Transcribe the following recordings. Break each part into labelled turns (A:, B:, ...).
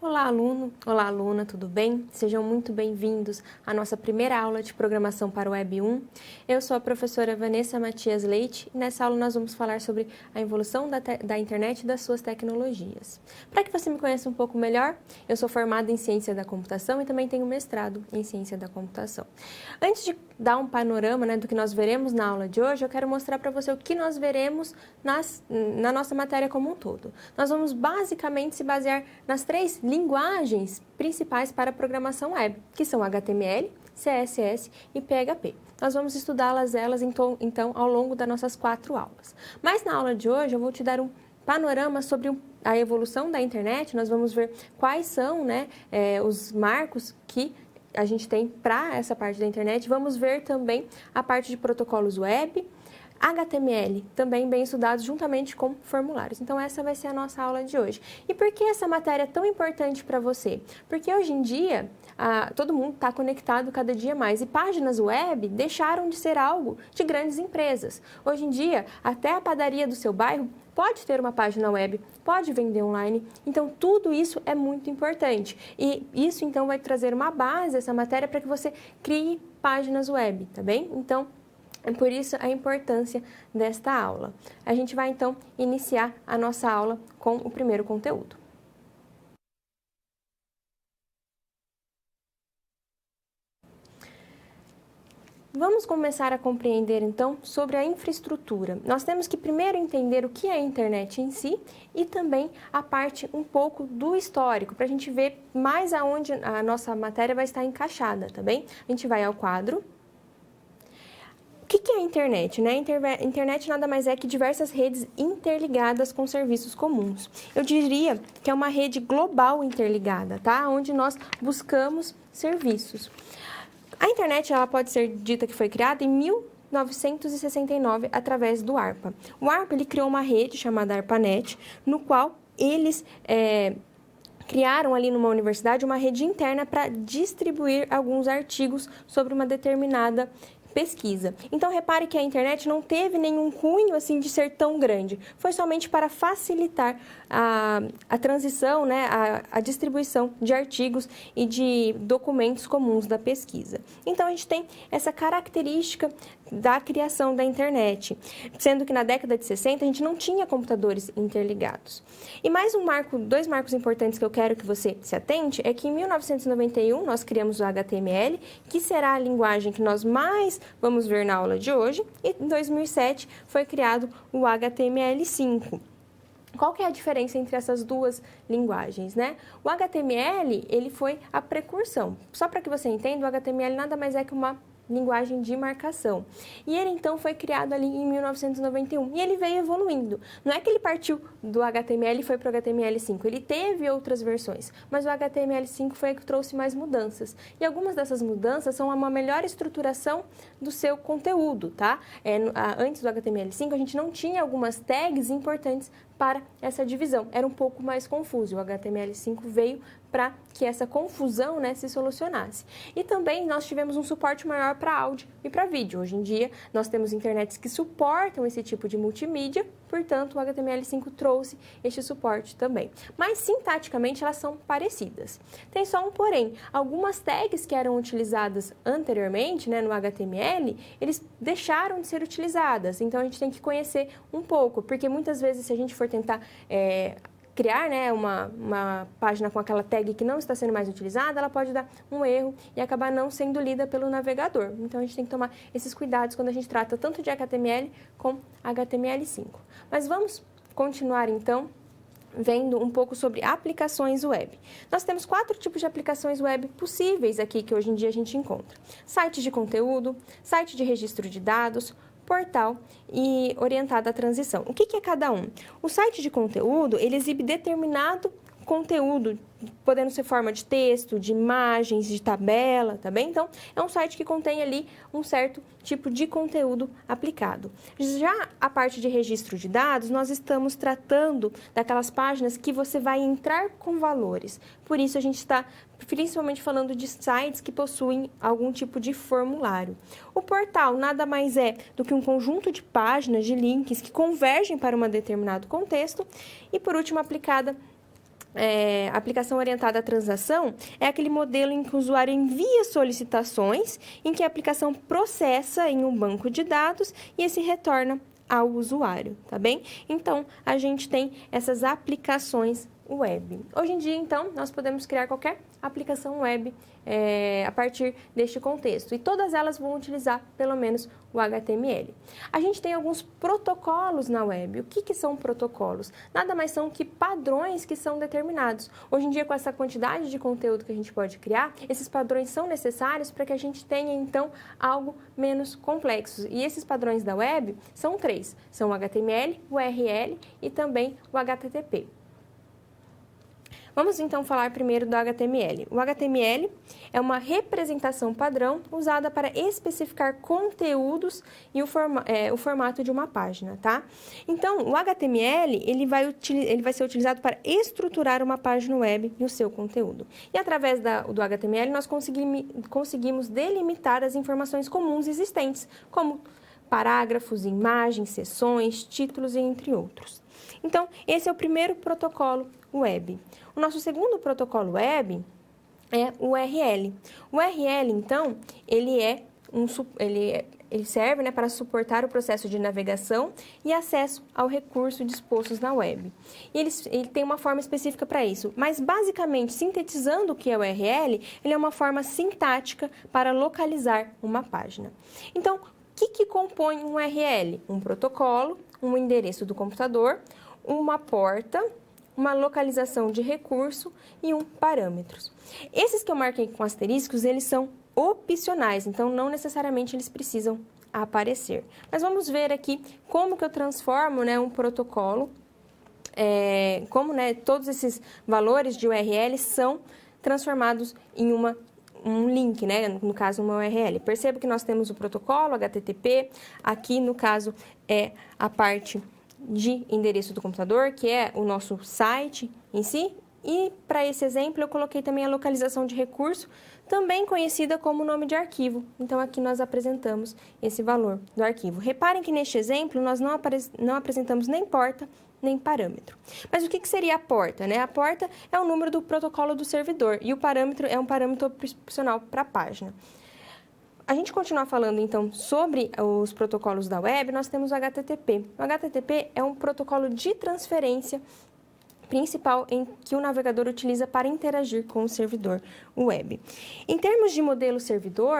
A: Olá, aluno! Olá, aluna, tudo bem? Sejam muito bem-vindos à nossa primeira aula de Programação para o Web 1. Eu sou a professora Vanessa Matias Leite e nessa aula nós vamos falar sobre a evolução da internet e das suas tecnologias. Para que você me conheça um pouco melhor, eu sou formada em Ciência da Computação e também tenho mestrado em Ciência da Computação. Antes de dar um panorama do que nós veremos na aula de hoje, eu quero mostrar para você o que nós veremos na nossa matéria como um todo. Nós vamos basicamente se basear nas três linguagens principais para a programação web, que são HTML, CSS e PHP. Nós vamos estudá-las então ao longo das nossas 4 aulas. Mas na aula de hoje eu vou te dar um panorama sobre a evolução da internet. Nós vamos ver quais são os marcos que a gente tem para essa parte da internet. Vamos ver também a parte de protocolos web, HTML, também bem estudados juntamente com formulários. Então, essa vai ser a nossa aula de hoje. E por que essa matéria é tão importante para você? Porque hoje em dia, todo mundo está conectado cada dia mais e páginas web deixaram de ser algo de grandes empresas. Hoje em dia, até a padaria do seu bairro pode ter uma página web, pode vender online, então tudo isso é muito importante. E isso então vai trazer uma base, essa matéria, para que você crie páginas web, tá bem? Então, é por isso a importância desta aula. A gente vai então iniciar a nossa aula com o primeiro conteúdo. Vamos começar a compreender, então, sobre a infraestrutura. Nós temos que primeiro entender o que é a internet em si e também a parte um pouco do histórico, para a gente ver mais aonde a nossa matéria vai estar encaixada, tá bem? A gente vai ao quadro. O que é a internet? A internet nada mais é que diversas redes interligadas com serviços comuns. Eu diria que é uma rede global interligada, tá? Onde nós buscamos serviços. A internet ela pode ser dita que foi criada em 1969 através do ARPA. O ARPA ele criou uma rede chamada ARPANET, no qual eles criaram ali numa universidade uma rede interna para distribuir alguns artigos sobre uma determinada pesquisa. Então, repare que a internet não teve nenhum cunho assim de ser tão grande. Foi somente para facilitar a transição, a distribuição de artigos e de documentos comuns da pesquisa. Então, a gente tem essa característica da criação da internet, sendo que na década de 60 a gente não tinha computadores interligados. E mais dois marcos importantes que eu quero que você se atente é que em 1991 nós criamos o HTML, que será a linguagem que nós mais vamos ver na aula de hoje, e em 2007 foi criado o HTML5. Qual que é a diferença entre essas duas linguagens, O HTML, ele foi a precursão. Só para que você entenda, o HTML nada mais é que uma linguagem de marcação. E ele, então, foi criado ali em 1991. E ele veio evoluindo. Não é que ele partiu do HTML e foi para o HTML5. Ele teve outras versões, mas o HTML5 foi o que trouxe mais mudanças. E algumas dessas mudanças são uma melhor estruturação do seu conteúdo, tá? Antes do HTML5, a gente não tinha algumas tags importantes para essa divisão. Era um pouco mais confuso. O HTML5 veio para que essa confusão se solucionasse. E também nós tivemos um suporte maior para áudio e para vídeo. Hoje em dia, nós temos internets que suportam esse tipo de multimídia, portanto, o HTML5 trouxe este suporte também. Mas, sintaticamente, elas são parecidas. Tem só um porém. Algumas tags que eram utilizadas anteriormente, no HTML, eles deixaram de ser utilizadas. Então, a gente tem que conhecer um pouco, porque muitas vezes, se a gente for tentar criar uma página com aquela tag que não está sendo mais utilizada, ela pode dar um erro e acabar não sendo lida pelo navegador. Então, a gente tem que tomar esses cuidados quando a gente trata tanto de HTML como HTML5. Mas vamos continuar, então, vendo um pouco sobre aplicações web. Nós temos 4 tipos de aplicações web possíveis aqui que hoje em dia a gente encontra. Site de conteúdo, site de registro de dados, portal e orientado à transição. O que é cada um? O site de conteúdo, ele exibe determinado conteúdo, podendo ser forma de texto, de imagens, de tabela, tá bem? Então, é um site que contém ali um certo tipo de conteúdo aplicado. Já a parte de registro de dados, nós estamos tratando daquelas páginas que você vai entrar com valores. Por isso, a gente está principalmente falando de sites que possuem algum tipo de formulário. O portal nada mais é do que um conjunto de páginas, de links que convergem para um determinado contexto. E, por último, aplicada aplicação orientada à transação é aquele modelo em que o usuário envia solicitações, em que a aplicação processa em um banco de dados e esse retorna ao usuário, tá bem? Então, a gente tem essas aplicações web. Hoje em dia, então, nós podemos criar qualquer aplicação web a partir deste contexto. E todas elas vão utilizar, pelo menos, o HTML. A gente tem alguns protocolos na web. O que são protocolos? Nada mais são que padrões que são determinados. Hoje em dia, com essa quantidade de conteúdo que a gente pode criar, esses padrões são necessários para que a gente tenha, então, algo menos complexo. E esses padrões da web são 3. São o HTML, o URL e também o HTTP. Vamos então falar primeiro do HTML. O HTML é uma representação padrão usada para especificar conteúdos e o formato de uma página, tá? Então, o HTML ele vai ser utilizado para estruturar uma página web e o seu conteúdo. E através do HTML nós conseguimos delimitar as informações comuns existentes, como parágrafos, imagens, seções, títulos, entre outros. Então, esse é o primeiro protocolo web. O nosso segundo protocolo web é o URL. O URL, então, ele serve para suportar o processo de navegação e acesso ao recurso dispostos na web. E ele tem uma forma específica para isso, mas basicamente, sintetizando o que é o URL, ele é uma forma sintática para localizar uma página. Então, o que compõe um URL? Um protocolo, um endereço do computador, uma porta, uma localização de recurso e um parâmetros. Esses que eu marquei com asteriscos, eles são opcionais, então não necessariamente eles precisam aparecer. Mas vamos ver aqui como que eu transformo um protocolo, como todos esses valores de URL são transformados em um link, no caso uma URL. Perceba que nós temos o protocolo HTTP, aqui no caso é a parte de endereço do computador, que é o nosso site em si, e para esse exemplo eu coloquei também a localização de recurso, também conhecida como nome de arquivo. Então aqui nós apresentamos esse valor do arquivo. Reparem que neste exemplo nós não apresentamos nem porta, nem parâmetro. Mas o que seria a porta? A porta é o número do protocolo do servidor e o parâmetro é um parâmetro opcional para a página. A gente continuar falando, então, sobre os protocolos da web, nós temos o HTTP. O HTTP é um protocolo de transferência principal em que o navegador utiliza para interagir com o servidor web. Em termos de modelo servidor,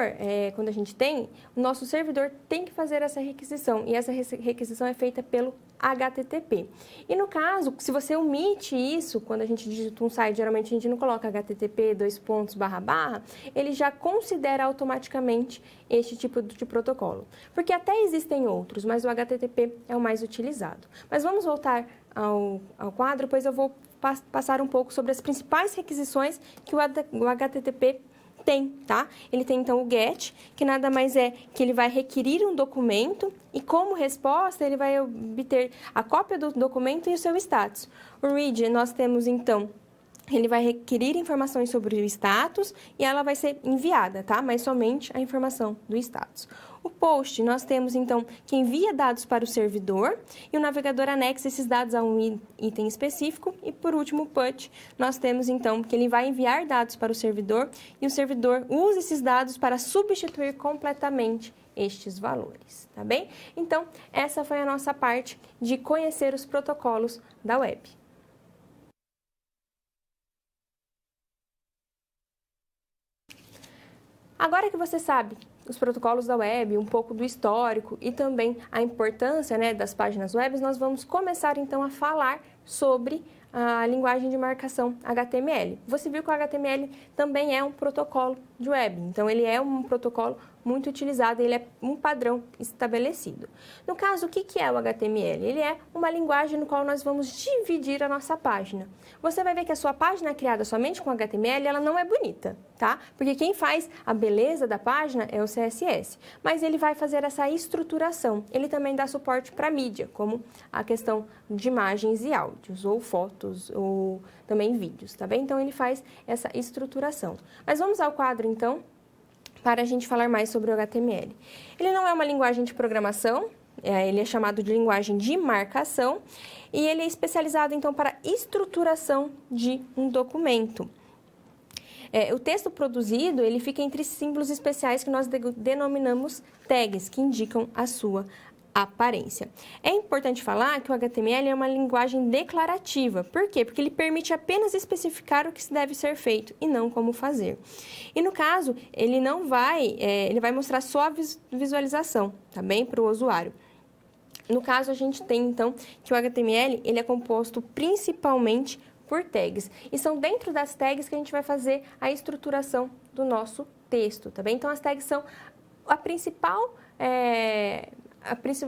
A: quando a gente tem, o nosso servidor tem que fazer essa requisição, e essa requisição é feita pelo HTTP. E no caso, se você omite isso, quando a gente digita um site, geralmente a gente não coloca http://, ele já considera automaticamente este tipo de protocolo. Porque até existem outros, mas o HTTP é o mais utilizado. Mas vamos voltar ao quadro, pois eu vou passar um pouco sobre as principais requisições que o HTTP tem, tá? Ele tem, então, o GET, que nada mais é que ele vai requerir um documento e, como resposta, ele vai obter a cópia do documento e o seu status. O READ, nós temos, então, ele vai requerir informações sobre o status e ela vai ser enviada, tá? Mas somente a informação do status. O POST, nós temos, então, que envia dados para o servidor e o navegador anexa esses dados a um item específico. E, por último, o PUT, nós temos, então, que ele vai enviar dados para o servidor e o servidor usa esses dados para substituir completamente estes valores, tá bem? Então, essa foi a nossa parte de conhecer os protocolos da web. Agora que você sabe os protocolos da web, um pouco do histórico e também a importância das páginas web, nós vamos começar então a falar sobre a linguagem de marcação HTML. Você viu que o HTML também é um protocolo de web, então ele é um protocolo muito utilizado, ele é um padrão estabelecido. No caso, o que é o HTML? Ele é uma linguagem no qual nós vamos dividir a nossa página. Você vai ver que a sua página criada somente com HTML, ela não é bonita, tá? Porque quem faz a beleza da página é o CSS, mas ele vai fazer essa estruturação. Ele também dá suporte para mídia, como a questão de imagens e áudios, ou fotos, ou também vídeos, tá bem? Então, ele faz essa estruturação. Mas vamos ao quadro, então, para a gente falar mais sobre o HTML. Ele não é uma linguagem de programação, ele é chamado de linguagem de marcação e ele é especializado, então, para estruturação de um documento. O texto produzido, ele fica entre símbolos especiais que nós denominamos tags, que indicam a sua aparência. É importante falar que o HTML é uma linguagem declarativa. Por quê? Porque ele permite apenas especificar o que deve ser feito e não como fazer. E no caso, ele não vai, ele vai mostrar só a visualização, tá bem? Para o usuário. No caso, a gente tem, então, que o HTML, ele é composto principalmente por tags. E são dentro das tags que a gente vai fazer a estruturação do nosso texto, tá bem? Então, as tags são a principal...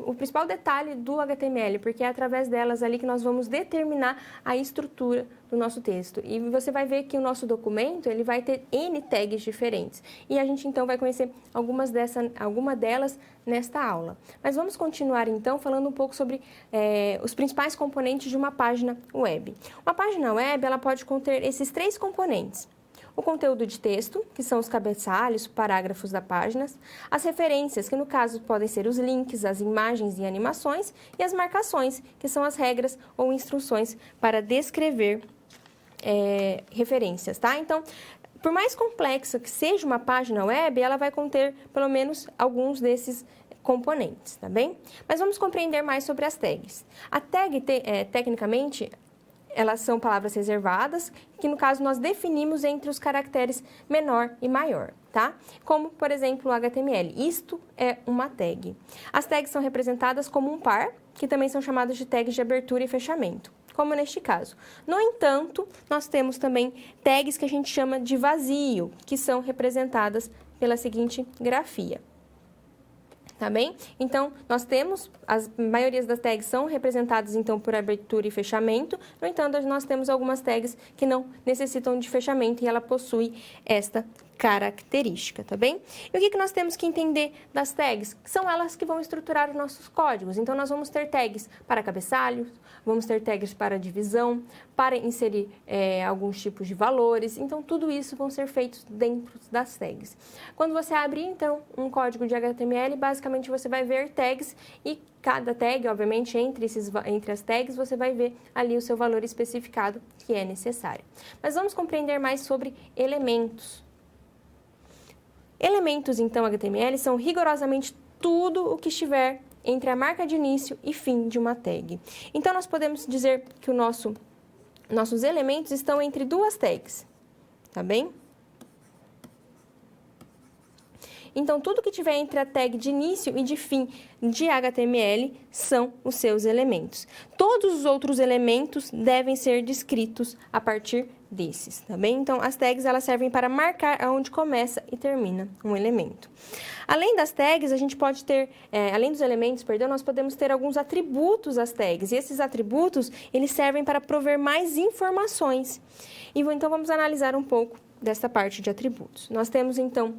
A: o principal detalhe do HTML, porque é através delas ali que nós vamos determinar a estrutura do nosso texto. E você vai ver que o nosso documento, ele vai ter N tags diferentes. E a gente, então, vai conhecer alguma delas nesta aula. Mas vamos continuar, então, falando um pouco sobre os principais componentes de uma página web. Uma página web, ela pode conter esses 3 componentes. O conteúdo de texto, que são os cabeçalhos, parágrafos da página, as referências, que no caso podem ser os links, as imagens e animações, e as marcações, que são as regras ou instruções para descrever referências, tá? Então, por mais complexa que seja uma página web, ela vai conter pelo menos alguns desses componentes, tá bem? Mas vamos compreender mais sobre as tags. A tag, tecnicamente, elas são palavras reservadas, que no caso nós definimos entre os caracteres menor e maior, tá? Como, por exemplo, o HTML. Isto é uma tag. As tags são representadas como um par, que também são chamadas de tags de abertura e fechamento, como neste caso. No entanto, nós temos também tags que a gente chama de vazio, que são representadas pela seguinte grafia. Tá bem? Então, nós temos, as maiorias das tags são representadas, então, por abertura e fechamento. No entanto, nós temos algumas tags que não necessitam de fechamento e ela possui esta característica, tá bem? E o que nós temos que entender das tags? São elas que vão estruturar os nossos códigos. Então, nós vamos ter tags para cabeçalhos, vamos ter tags para divisão, para inserir alguns tipos de valores. Então, tudo isso vão ser feitos dentro das tags. Quando você abrir, então, um código de HTML, basicamente você vai ver tags e cada tag, obviamente, entre as tags, você vai ver ali o seu valor especificado que é necessário. Mas vamos compreender mais sobre elementos. Elementos, então, HTML são rigorosamente tudo o que estiver entre a marca de início e fim de uma tag. Então, nós podemos dizer que nossos elementos estão entre duas tags, tá bem? Então, tudo que tiver entre a tag de início e de fim de HTML são os seus elementos. Todos os outros elementos devem ser descritos a partir desses, tá bem? Então, as tags, elas servem para marcar aonde começa e termina um elemento. Além das tags, a gente pode ter, além dos elementos, perdão, nós podemos ter alguns atributos às tags. E esses atributos, eles servem para prover mais informações. E então, vamos analisar um pouco dessa parte de atributos. Nós temos, então,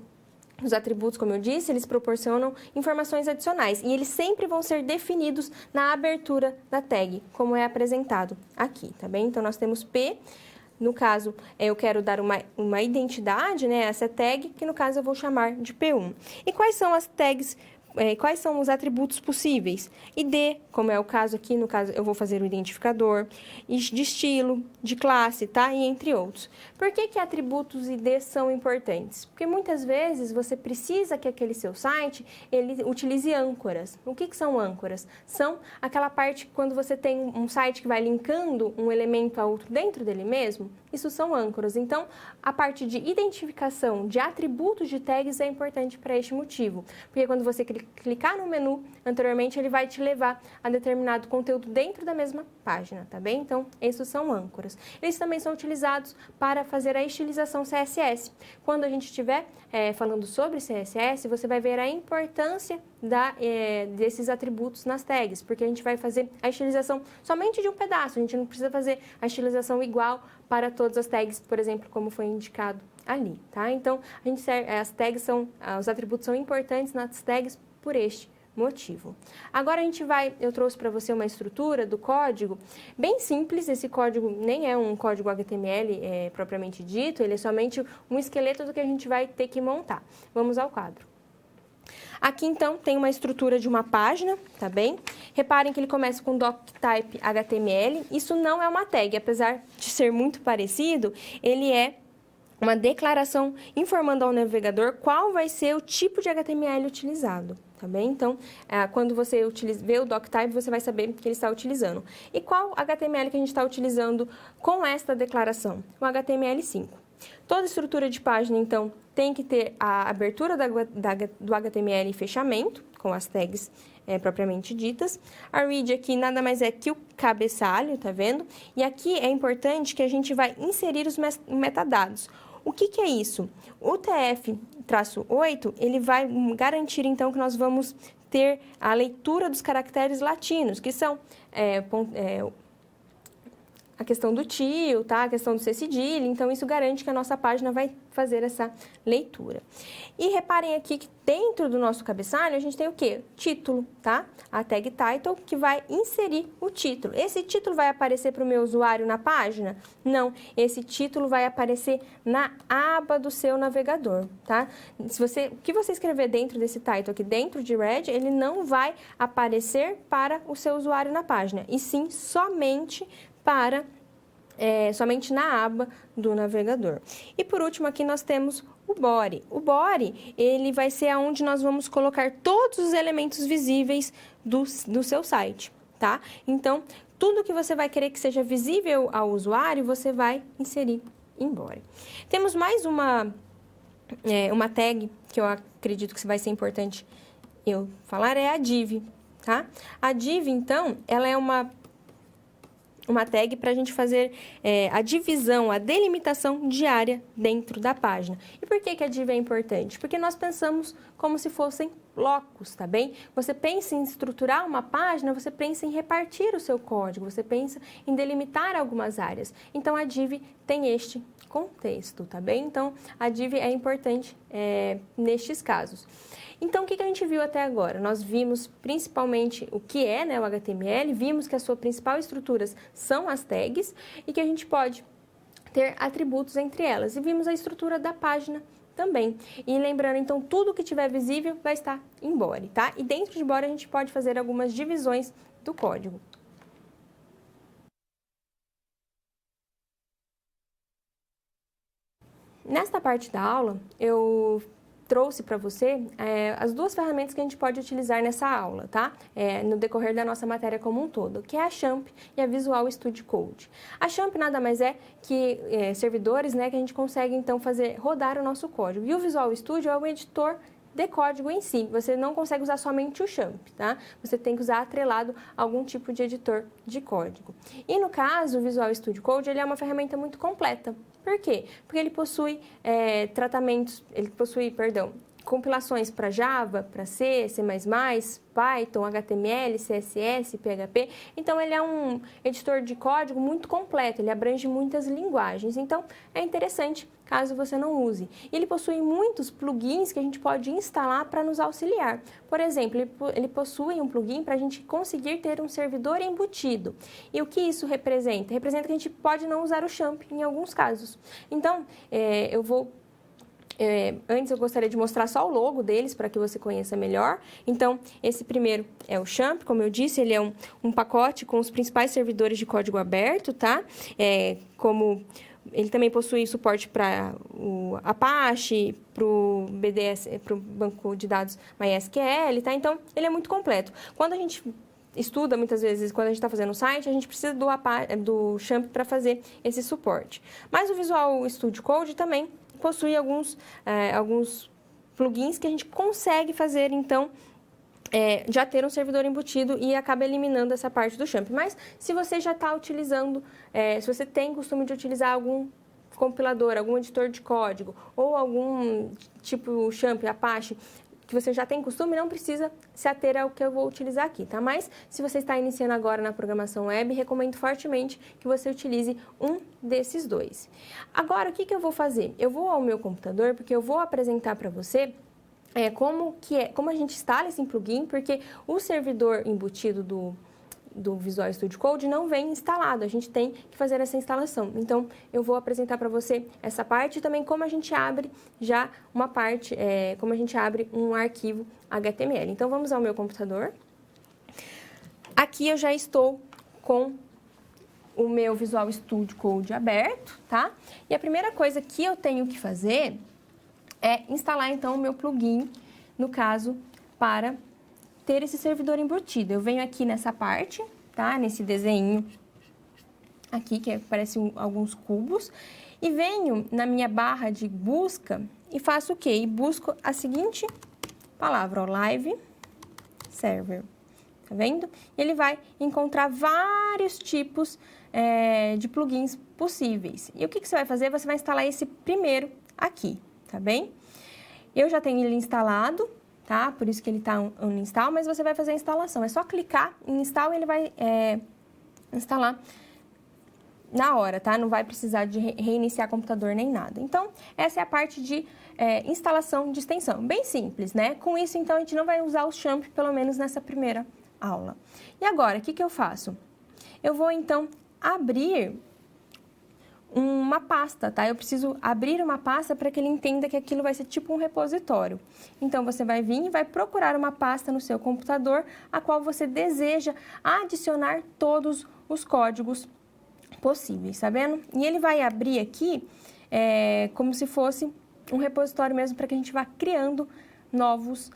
A: os atributos, como eu disse, eles proporcionam informações adicionais e eles sempre vão ser definidos na abertura da tag, como é apresentado aqui, tá bem? Então, nós temos P, no caso, eu quero dar uma identidade, né, essa tag, que no caso eu vou chamar de P1. E quais são as tags, quais são os atributos possíveis? ID, como é o caso aqui, no caso eu vou fazer o identificador, de estilo, de classe, tá? E entre outros. Por que atributos ID são importantes? Porque muitas vezes você precisa que aquele seu site, ele utilize âncoras. O que são âncoras? São aquela parte quando você tem um site que vai linkando um elemento a outro dentro dele mesmo, isso são âncoras. Então, a parte de identificação de atributos de tags é importante para este motivo. Porque quando você clicar no menu anteriormente, ele vai te levar a determinado conteúdo dentro da mesma página, tá bem? Então, esses são âncoras. Eles também são utilizados para fazer a estilização CSS. Quando a gente estiver falando sobre CSS, você vai ver a importância desses atributos nas tags, porque a gente vai fazer a estilização somente de um pedaço, a gente não precisa fazer a estilização igual para todas as tags, por exemplo, como foi indicado ali, tá? Então, os atributos são importantes nas tags por este motivo. Agora eu trouxe para você uma estrutura do código bem simples. Esse código nem é um código HTML propriamente dito, ele é somente um esqueleto do que a gente vai ter que montar. Vamos ao quadro. Aqui, então, tem uma estrutura de uma página, tá bem? Reparem que ele começa com doctype HTML. Isso não é uma tag, apesar de ser muito parecido, ele é uma declaração informando ao navegador qual vai ser o tipo de HTML utilizado, tá bem? Então, quando você vê o doctype, você vai saber que ele está utilizando. E qual HTML que a gente está utilizando com esta declaração? O HTML5. Toda estrutura de página, então, tem que ter a abertura do HTML e fechamento, com as tags propriamente ditas. A read aqui nada mais é que o cabeçalho, tá vendo? E aqui é importante que a gente vai inserir os metadados. O que é isso? O TF-8, ele vai garantir, então, que nós vamos ter a leitura dos caracteres latinos, que são a questão do tio, tá? A questão do C cedilha, então isso garante que a nossa página vai fazer essa leitura. E reparem aqui que dentro do nosso cabeçalho a gente tem o quê? Título, tá? A tag title que vai inserir o título. Esse título vai aparecer para o meu usuário na página? Não, esse título vai aparecer na aba do seu navegador, tá? O que você escrever dentro desse title aqui dentro de Red, ele não vai aparecer para o seu usuário na página, e sim somente na aba do navegador. E por último aqui nós temos o body. O body, ele vai ser aonde nós vamos colocar todos os elementos visíveis do seu site, tá? Então, tudo que você vai querer que seja visível ao usuário, você vai inserir em body. Temos mais uma tag que eu acredito que vai ser importante eu falar, é a div, tá? A div, então, ela é uma tag para a gente fazer a divisão, a delimitação diária dentro da página. E por que a div é importante? Porque nós pensamos como se fossem blocos, tá bem? Você pensa em estruturar uma página, você pensa em repartir o seu código, você pensa em delimitar algumas áreas. Então, a div tem este contexto, tá bem? Então, a div é importante nestes casos. Então, o que a gente viu até agora? Nós vimos principalmente o que é, né, o HTML, vimos que a sua principal estrutura são as tags e que a gente pode ter atributos entre elas. E vimos a estrutura da página também. E lembrando, então, tudo que tiver visível vai estar em body, tá? E dentro de body a gente pode fazer algumas divisões do código. Nesta parte da aula, eu trouxe para você as duas ferramentas que a gente pode utilizar nessa aula, tá? No decorrer da nossa matéria como um todo, que é a Champ e a Visual Studio Code. A Champ nada mais é que servidores, né, que a gente consegue então fazer rodar o nosso código. E o Visual Studio é o editor de código em si. Você não consegue usar somente o Champ, tá? Você tem que usar atrelado algum tipo de editor de código. E no caso, o Visual Studio Code, ele é uma ferramenta muito completa. Por quê? Porque ele possui compilações para Java, para C, C++, Python, HTML, CSS, PHP. Então, ele é um editor de código muito completo, ele abrange muitas linguagens. Então, é interessante caso você não use. E ele possui muitos plugins que a gente pode instalar para nos auxiliar. Por exemplo, ele possui um plugin para a gente conseguir ter um servidor embutido. E o que isso representa? Representa que a gente pode não usar o Champ em alguns casos. Então, antes eu gostaria de mostrar só o logo deles para que você conheça melhor. Então, esse primeiro é o Champ, como eu disse, ele é um pacote com os principais servidores de código aberto, tá? Ele também possui suporte para o Apache, para o BDS, para o banco de dados MySQL, tá? Então, ele é muito completo. Quando a gente estuda, muitas vezes, quando a gente está fazendo o site, a gente precisa do Champ para fazer esse suporte. Mas o Visual Studio Code também possui alguns plugins que a gente consegue fazer, então, já ter um servidor embutido e acaba eliminando essa parte do Champ. Mas se você já está utilizando, se você tem costume de utilizar algum compilador, algum editor de código ou algum tipo Champ, Apache, que você já tem costume, não precisa se ater ao que eu vou utilizar aqui, tá? Mas se você está iniciando agora na programação web, recomendo fortemente que você utilize um desses dois. Agora, o que eu vou fazer? Eu vou ao meu computador, porque eu vou apresentar para você como a gente instala esse plugin, porque o servidor embutido do Visual Studio Code não vem instalado, a gente tem que fazer essa instalação. Então, eu vou apresentar para você essa parte e também como a gente abre já uma parte, como a gente abre um arquivo HTML. Então, vamos ao meu computador. Aqui eu já estou com o meu Visual Studio Code aberto, tá? E a primeira coisa que eu tenho que fazer é instalar, então, o meu plugin, no caso, para ter esse servidor embutido. Eu venho aqui nessa parte, tá? Nesse desenho aqui, que parece alguns cubos, e venho na minha barra de busca e faço o quê? E busco a seguinte palavra, ó, Live Server. Tá vendo? E ele vai encontrar vários tipos de plugins possíveis. E o que você vai fazer? Você vai instalar esse primeiro aqui, tá bem? Eu já tenho ele instalado, tá? Por isso que ele está uninstall, mas você vai fazer a instalação. É só clicar em install e ele vai instalar na hora, tá? Não vai precisar de reiniciar o computador nem nada. Então, essa é a parte de instalação de extensão. Bem simples, né? Com isso, então, a gente não vai usar o XAMPP, pelo menos nessa primeira aula. E agora, o que eu faço? Eu vou, então, abrir uma pasta, tá? Eu preciso abrir uma pasta para que ele entenda que aquilo vai ser tipo um repositório. Então, você vai vir e vai procurar uma pasta no seu computador, a qual você deseja adicionar todos os códigos possíveis, tá vendo? E ele vai abrir aqui como se fosse um repositório mesmo, para que a gente vá criando novos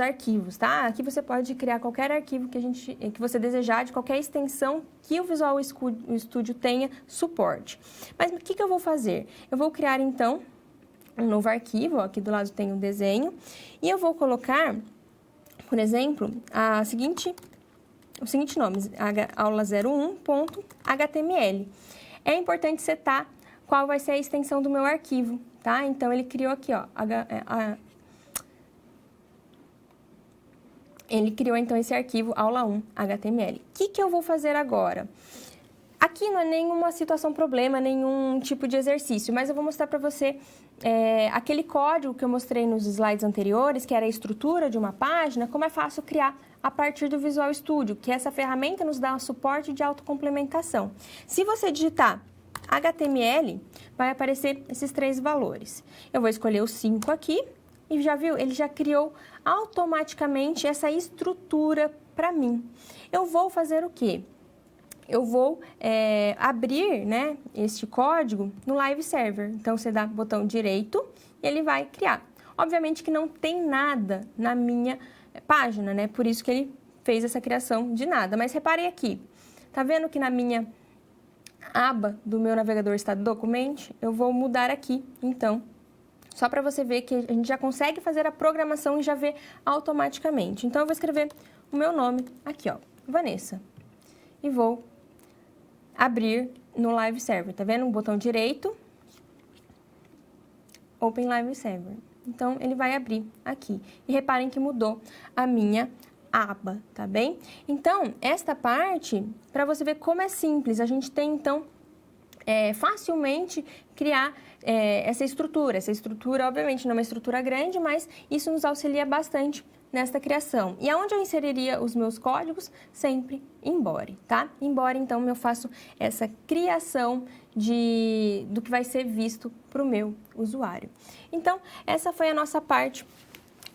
A: arquivos, tá? Aqui você pode criar qualquer arquivo que você desejar, de qualquer extensão que o Visual Studio tenha suporte. Mas o que eu vou fazer? Eu vou criar, então, um novo arquivo, ó, aqui do lado tem um desenho, e eu vou colocar, por exemplo, o seguinte nome, aula01.html. É importante setar qual vai ser a extensão do meu arquivo, tá? Então, ele criou aqui, ó, ele criou, então, esse arquivo aula1.html. O que eu vou fazer agora? Aqui não é nenhuma situação problema, nenhum tipo de exercício, mas eu vou mostrar para você aquele código que eu mostrei nos slides anteriores, que era a estrutura de uma página, como é fácil criar a partir do Visual Studio, que essa ferramenta nos dá um suporte de autocomplementação. Se você digitar HTML, vai aparecer esses 3 valores. Eu vou escolher os 5 aqui. E já viu? Ele já criou automaticamente essa estrutura para mim. Eu vou fazer o quê? Eu vou abrir, né, este código no Live Server. Então, você dá botão direito e ele vai criar. Obviamente que não tem nada na minha página, né? Por isso que ele fez essa criação de nada. Mas reparem aqui. Tá vendo que na minha aba do meu navegador está Document? Eu vou mudar aqui, então, só para você ver que a gente já consegue fazer a programação e já vê automaticamente. Então, eu vou escrever o meu nome aqui, ó, Vanessa. E vou abrir no Live Server. Tá vendo? Um botão direito, Open Live Server. Então, ele vai abrir aqui. E reparem que mudou a minha aba, tá bem? Então, esta parte, para você ver como é simples, a gente tem, então, facilmente criar essa estrutura. Essa estrutura, obviamente, não é uma estrutura grande, mas isso nos auxilia bastante nesta criação. E aonde eu inseriria os meus códigos? Sempre em Body, tá? Em Body, então, eu faço essa criação do que vai ser visto para o meu usuário. Então, essa foi a nossa parte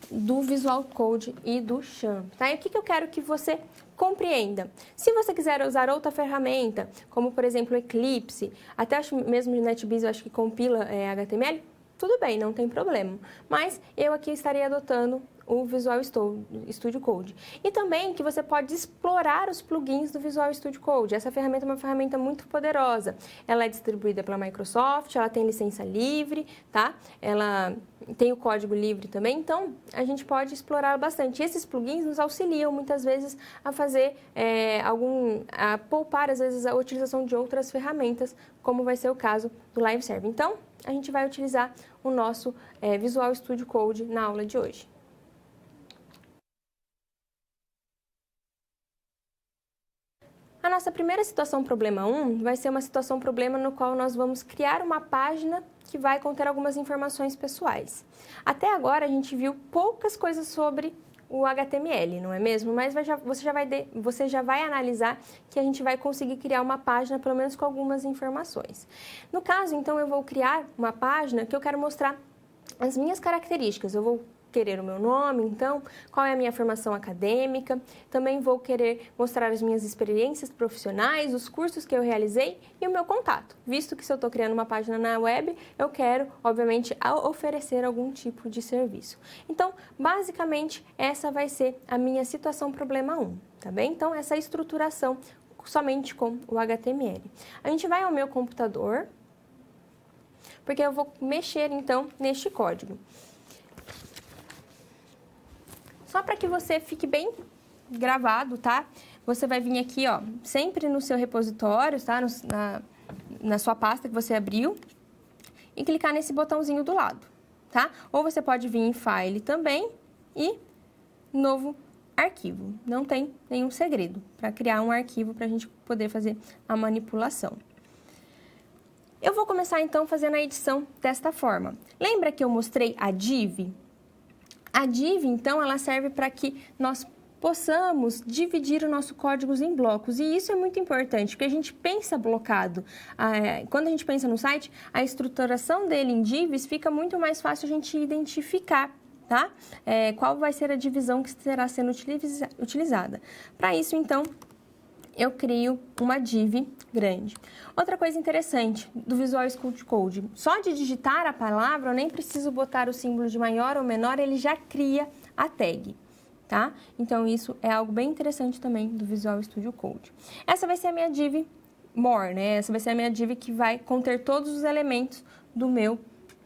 A: do Visual Code e do XAMPP, tá? E o que eu quero que você compreenda. Se você quiser usar outra ferramenta, como por exemplo o Eclipse, até acho mesmo o NetBeans, eu acho que compila HTML, tudo bem, não tem problema. Mas eu aqui estarei adotando o Visual Studio Code. E também que você pode explorar os plugins do Visual Studio Code. Essa ferramenta é uma ferramenta muito poderosa. Ela é distribuída pela Microsoft, ela tem licença livre, tá? Ela tem o código livre também, então a gente pode explorar bastante. E esses plugins nos auxiliam muitas vezes a fazer a poupar às vezes a utilização de outras ferramentas, como vai ser o caso do Live Server. Então, a gente vai utilizar o nosso Visual Studio Code na aula de hoje. A nossa primeira situação problema 1 vai ser uma situação problema no qual nós vamos criar uma página que vai conter algumas informações pessoais. Até agora a gente viu poucas coisas sobre o HTML, não é mesmo? Mas você já vai analisar que a gente vai conseguir criar uma página, pelo menos com algumas informações. No caso, então, eu vou criar uma página que eu quero mostrar as minhas características. Eu vou querer o meu nome, então, qual é a minha formação acadêmica, também vou querer mostrar as minhas experiências profissionais, os cursos que eu realizei e o meu contato. Visto que se eu estou criando uma página na web, eu quero, obviamente, oferecer algum tipo de serviço. Então, basicamente, essa vai ser a minha situação problema 1, tá bem? Então, essa estruturação somente com o HTML. A gente vai ao meu computador, porque eu vou mexer, então, neste código. Só para que você fique bem gravado, tá? Você vai vir aqui, ó, sempre no seu repositório, tá? Na sua pasta que você abriu e clicar nesse botãozinho do lado, tá? Ou você pode vir em File também e Novo Arquivo. Não tem nenhum segredo para criar um arquivo para a gente poder fazer a manipulação. Eu vou começar, então, fazendo a edição desta forma. Lembra que eu mostrei a div? A div, então, ela serve para que nós possamos dividir o nosso código em blocos. E isso é muito importante, porque a gente pensa blocado. Quando a gente pensa no site, a estruturação dele em divs fica muito mais fácil a gente identificar, tá? Qual vai ser a divisão que estará sendo utilizada. Para isso, então, eu crio uma div grande. Outra coisa interessante do Visual Studio Code, só de digitar a palavra, eu nem preciso botar o símbolo de maior ou menor, ele já cria a tag, tá? Então, isso é algo bem interessante também do Visual Studio Code. Essa vai ser a minha div more, né? Essa vai ser a minha div que vai conter todos os elementos do meu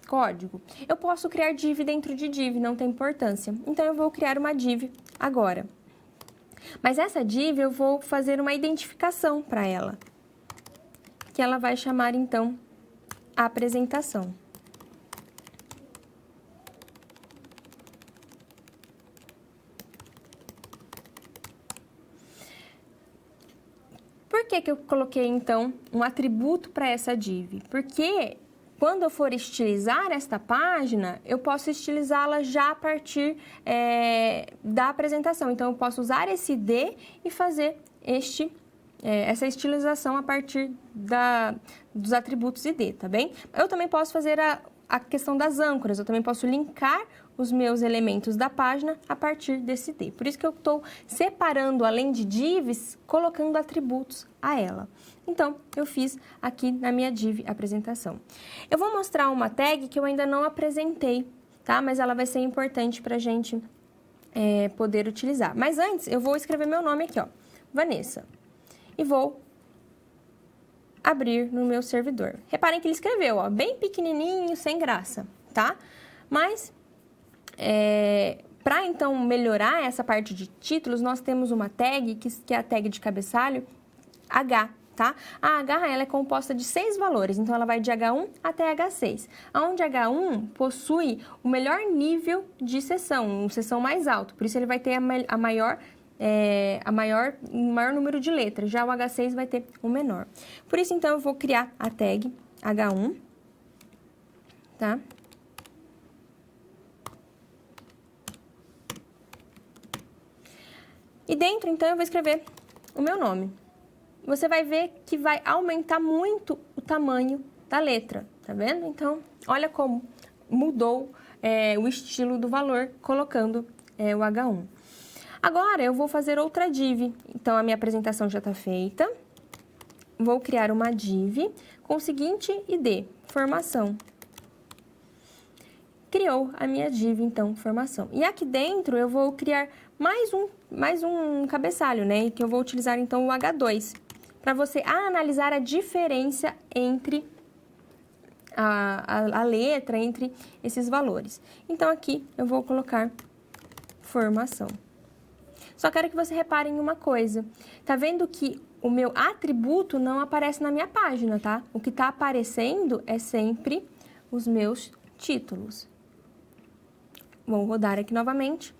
A: código. Eu posso criar div dentro de div, não tem importância. Então, eu vou criar uma div agora. Mas essa div eu vou fazer uma identificação para ela, que ela vai chamar, então, a apresentação. Por que eu coloquei, então, um atributo para essa div? Porque quando eu for estilizar esta página, eu posso estilizá-la já a partir da apresentação. Então, eu posso usar esse D e fazer essa estilização a partir dos atributos ID, tá bem? Eu também posso fazer a questão das âncoras, eu também posso linkar os meus elementos da página a partir desse D. Por isso que eu estou separando, além de divs, colocando atributos a ela. Então, eu fiz aqui na minha div apresentação. Eu vou mostrar uma tag que eu ainda não apresentei, tá? Mas ela vai ser importante para a gente poder utilizar. Mas antes, eu vou escrever meu nome aqui, ó, Vanessa. E vou abrir no meu servidor. Reparem que ele escreveu, ó, bem pequenininho, sem graça, tá? Mas, para então melhorar essa parte de títulos, nós temos uma tag, que é a tag de cabeçalho, H, tá? A H, ela é composta de 6 valores, então ela vai de H1 até H6, onde H1 possui o melhor nível de seção, uma seção mais alta, por isso ele vai ter o maior número de letras, já o H6 vai ter o menor. Por isso, então, eu vou criar a tag H1, tá? E dentro, então, eu vou escrever o meu nome. Você vai ver que vai aumentar muito o tamanho da letra, tá vendo? Então, olha como mudou o estilo do valor colocando o H1. Agora, eu vou fazer outra div. Então, a minha apresentação já está feita. Vou criar uma div com o seguinte ID, formação. Criou a minha div, então, formação. E aqui dentro, eu vou criar mais um cabeçalho, né? Que eu vou utilizar, então, o H2. Para você analisar a diferença entre a letra, entre esses valores. Então, aqui, eu vou colocar formação. Só quero que você repare em uma coisa. Tá vendo que o meu atributo não aparece na minha página, tá? O que está aparecendo é sempre os meus títulos. Vou rodar aqui novamente.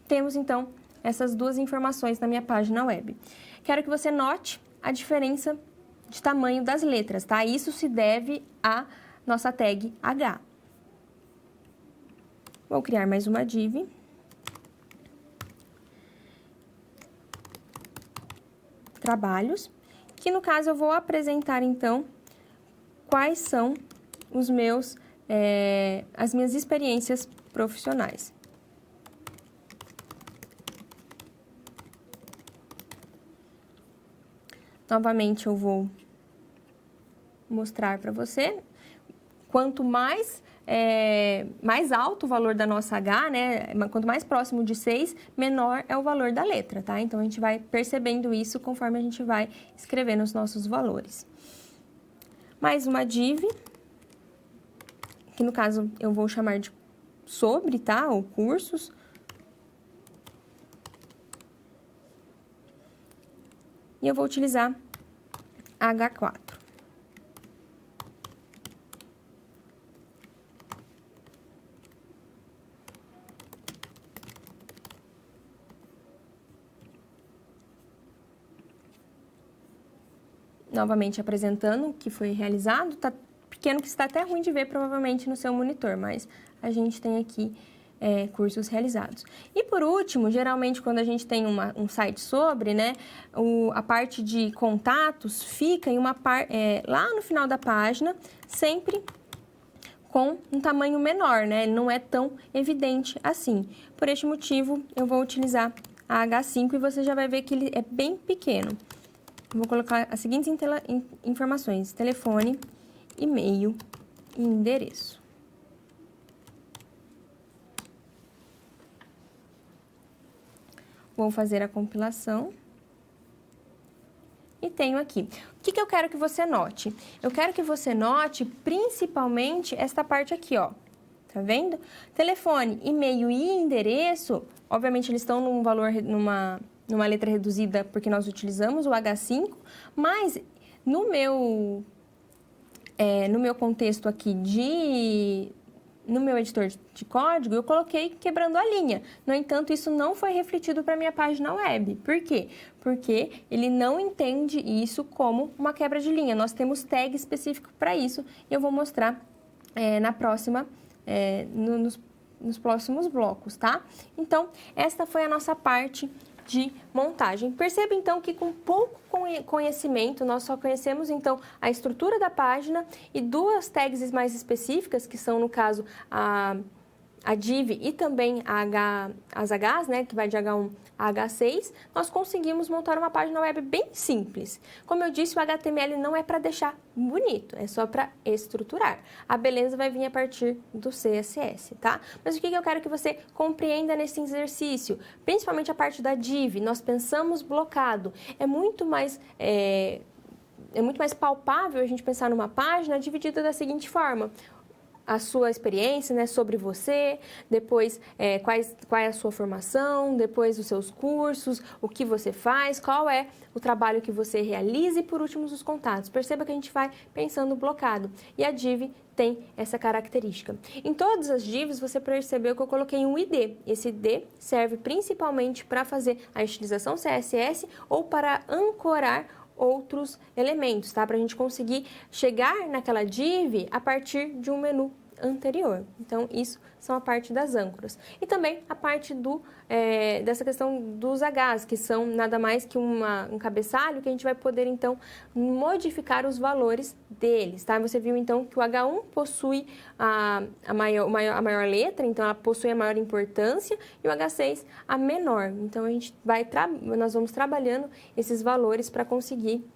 A: Temos, então, essas duas informações na minha página web. Quero que você note a diferença de tamanho das letras, tá? Isso se deve à nossa tag H. Vou criar mais uma div. trabalhos, que no caso eu vou apresentar então quais são os meus, as minhas experiências profissionais. Novamente eu vou mostrar para você. Quanto mais alto o valor da nossa H, né? Quanto mais próximo de 6, menor é o valor da letra, tá? Então, a gente vai percebendo isso conforme a gente vai escrevendo os nossos valores. Mais uma div, que no caso eu vou chamar de sobre, tá? Ou cursos. E eu vou utilizar a H4. Novamente apresentando o que foi realizado, tá pequeno que está até ruim de ver provavelmente no seu monitor, mas a gente tem aqui cursos realizados. E por último, geralmente quando a gente tem um site sobre, né, a parte de contatos fica em lá no final da página, sempre com um tamanho menor, né, ele não é tão evidente assim. Por este motivo, eu vou utilizar a H5 e você já vai ver que ele é bem pequeno. Vou colocar as seguintes informações: telefone, e-mail e endereço. Vou fazer a compilação. E tenho aqui. O que eu quero que você note? Eu quero que você note principalmente esta parte aqui, ó. Tá vendo? Telefone, e-mail e endereço, obviamente eles estão num valor, numa letra reduzida porque nós utilizamos o H5, mas no meu contexto aqui no meu editor de código, eu coloquei quebrando a linha. No entanto, isso não foi refletido para a minha página web. Por quê? Porque ele não entende isso como uma quebra de linha. Nós temos tag específico para isso e eu vou mostrar na próxima, nos próximos blocos, tá? Então, esta foi a nossa parte de montagem. Perceba, então, que com pouco conhecimento, nós só conhecemos, então, a estrutura da página e duas tags mais específicas, que são, no caso, a div e também as Hs, né, que vai de H1 a H6, nós conseguimos montar uma página web bem simples. Como eu disse, o HTML não é para deixar bonito, é só para estruturar. A beleza vai vir a partir do CSS, tá? Mas o que eu quero que você compreenda nesse exercício? Principalmente a parte da div, nós pensamos blocado. É muito mais palpável a gente pensar numa página dividida da seguinte forma: a sua experiência, né, sobre você, depois qual é a sua formação, depois os seus cursos, o que você faz, qual é o trabalho que você realiza e, por último, os contatos. Perceba que a gente vai pensando blocado e a div tem essa característica. Em todas as divs, você percebeu que eu coloquei um ID. Esse ID serve principalmente para fazer a utilização CSS ou para ancorar outros elementos, tá? Para a gente conseguir chegar naquela div a partir de um menu anterior. Então, isso são a parte das âncoras. E também a parte dessa questão dos Hs, que são nada mais que um cabeçalho que a gente vai poder, então, modificar os valores deles, tá? Você viu, então, que o H1 possui a maior letra, então ela possui a maior importância, e o H6 a menor. Então, nós vamos trabalhando esses valores para conseguir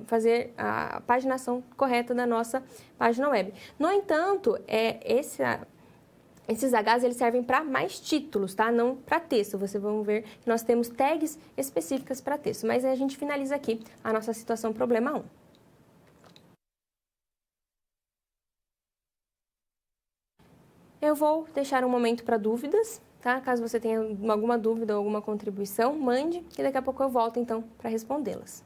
A: fazer a paginação correta da nossa página web. No entanto, esses Hs eles servem para mais títulos, tá? Não para texto. Vocês vão ver que nós temos tags específicas para texto. Mas a gente finaliza aqui a nossa situação problema 1. Eu vou deixar um momento para dúvidas, tá? Caso você tenha alguma dúvida ou alguma contribuição, mande, e daqui a pouco eu volto, então, para respondê-las.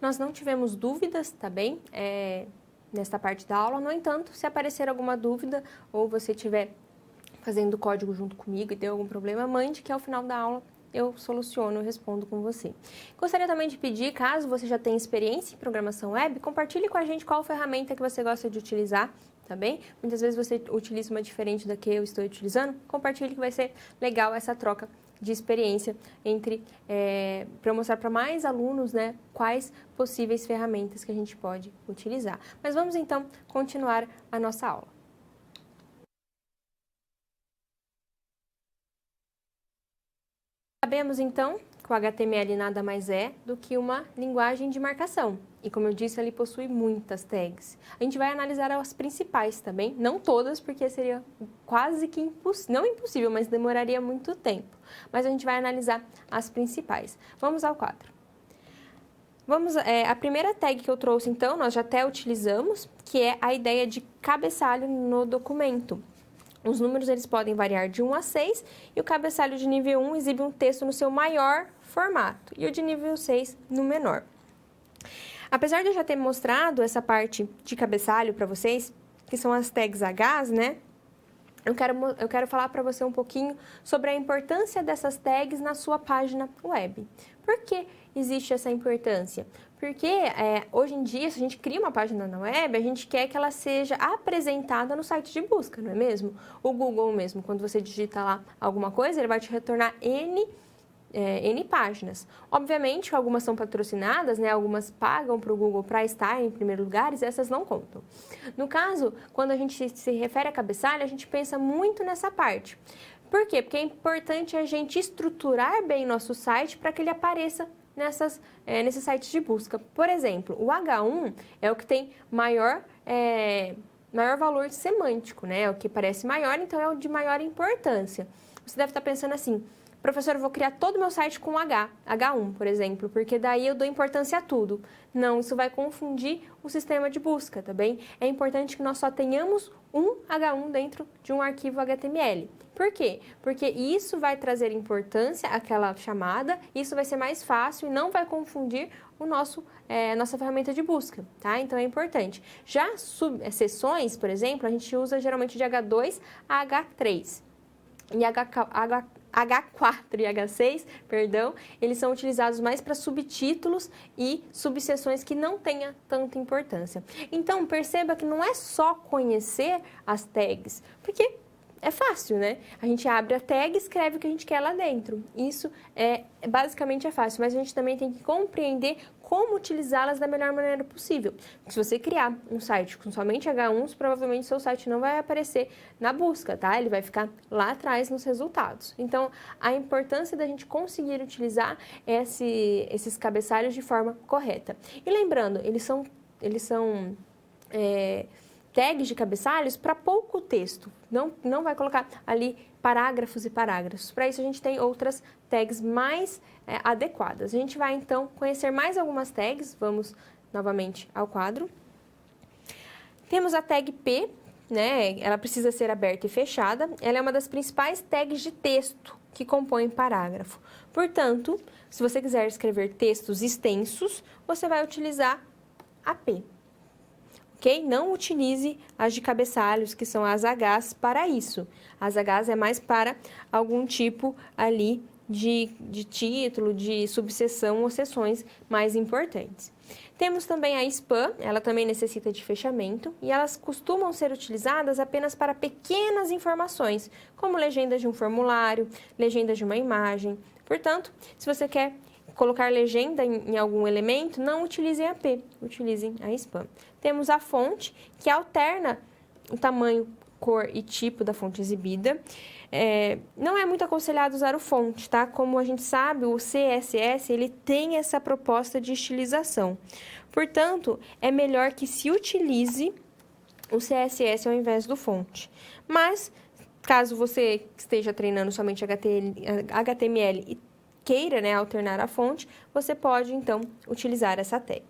A: Nós não tivemos dúvidas, tá bem? Nesta parte da aula. No entanto, se aparecer alguma dúvida ou você estiver fazendo o código junto comigo e deu algum problema, mande que ao final da aula eu soluciono, eu respondo com você. Gostaria também de pedir, caso você já tenha experiência em programação web, compartilhe com a gente qual ferramenta que você gosta de utilizar, tá bem? Muitas vezes você utiliza uma diferente da que eu estou utilizando, compartilhe que vai ser legal essa troca de experiência para eu mostrar para mais alunos, né, quais possíveis ferramentas que a gente pode utilizar. Mas vamos então continuar a nossa aula. Sabemos então que o HTML nada mais é do que uma linguagem de marcação. E como eu disse, ele possui muitas tags. A gente vai analisar as principais também, não todas, porque seria quase que impossível, não impossível, mas demoraria muito tempo. Mas a gente vai analisar as principais. Vamos ao quadro. A primeira tag que eu trouxe, então, nós já até utilizamos, que é a ideia de cabeçalho no documento. Os números eles podem variar de 1 a 6 e o cabeçalho de nível 1 exibe um texto no seu maior formato e o de nível 6 no menor. Apesar de eu já ter mostrado essa parte de cabeçalho para vocês, que são as tags Hs, né? Eu quero falar para você um pouquinho sobre a importância dessas tags na sua página web. Por que existe essa importância? Porque hoje em dia, se a gente cria uma página na web, a gente quer que ela seja apresentada no site de busca, não é mesmo? O Google mesmo, quando você digita lá alguma coisa, ele vai te retornar N páginas. Obviamente, algumas são patrocinadas, né? Algumas pagam para o Google para estar em primeiro lugar e essas não contam. No caso, quando a gente se refere a cabeçalho, a gente pensa muito nessa parte. Por quê? Porque é importante a gente estruturar bem nosso site para que ele apareça nesses sites de busca. Por exemplo, o H1 é o que tem maior valor semântico, né? É o que parece maior, então é o de maior importância. Você deve estar pensando assim: professor, eu vou criar todo o meu site com H1, por exemplo, porque daí eu dou importância a tudo. Não, isso vai confundir o sistema de busca, tá bem? É importante que nós só tenhamos um H1 dentro de um arquivo HTML. Por quê? Porque isso vai trazer importância àquela chamada, isso vai ser mais fácil e não vai confundir nossa ferramenta de busca, tá? Então é importante. Já seções, por exemplo, a gente usa geralmente de H2 a H3. E H4 e H6, perdão, eles são utilizados mais para subtítulos e subseções que não tenham tanta importância. Então, perceba que não é só conhecer as tags, porque é fácil, né? A gente abre a tag e escreve o que a gente quer lá dentro. Isso basicamente é fácil, mas a gente também tem que compreender como utilizá-las da melhor maneira possível. Se você criar um site com somente H1s, provavelmente seu site não vai aparecer na busca, tá? Ele vai ficar lá atrás nos resultados. Então, a importância da gente conseguir utilizar esses cabeçalhos de forma correta. E lembrando, eles são tags de cabeçalhos para pouco texto. Não vai colocar ali parágrafos e parágrafos. Para isso, a gente tem outras tags mais adequadas. A gente vai, então, conhecer mais algumas tags. Vamos novamente ao quadro. Temos a tag P, né? Ela precisa ser aberta e fechada. Ela é uma das principais tags de texto que compõem parágrafo. Portanto, se você quiser escrever textos extensos, você vai utilizar a P. Ok? Não utilize as de cabeçalhos, que são as Hs, para isso. As Hs é mais para algum tipo ali de título, de subseção ou seções mais importantes. Temos também a spam, ela também necessita de fechamento e elas costumam ser utilizadas apenas para pequenas informações, como legendas de um formulário, legendas de uma imagem. Portanto, se você quer colocar legenda em algum elemento, não utilizem a P, utilizem a spam. Temos a fonte, que alterna o tamanho, cor e tipo da fonte exibida. Não é muito aconselhado usar o fonte, tá? Como a gente sabe, o CSS, ele tem essa proposta de estilização. Portanto, é melhor que se utilize o CSS ao invés do fonte. Mas, caso você esteja treinando somente HTML e queira, né, alternar a fonte, você pode, então, utilizar essa tag.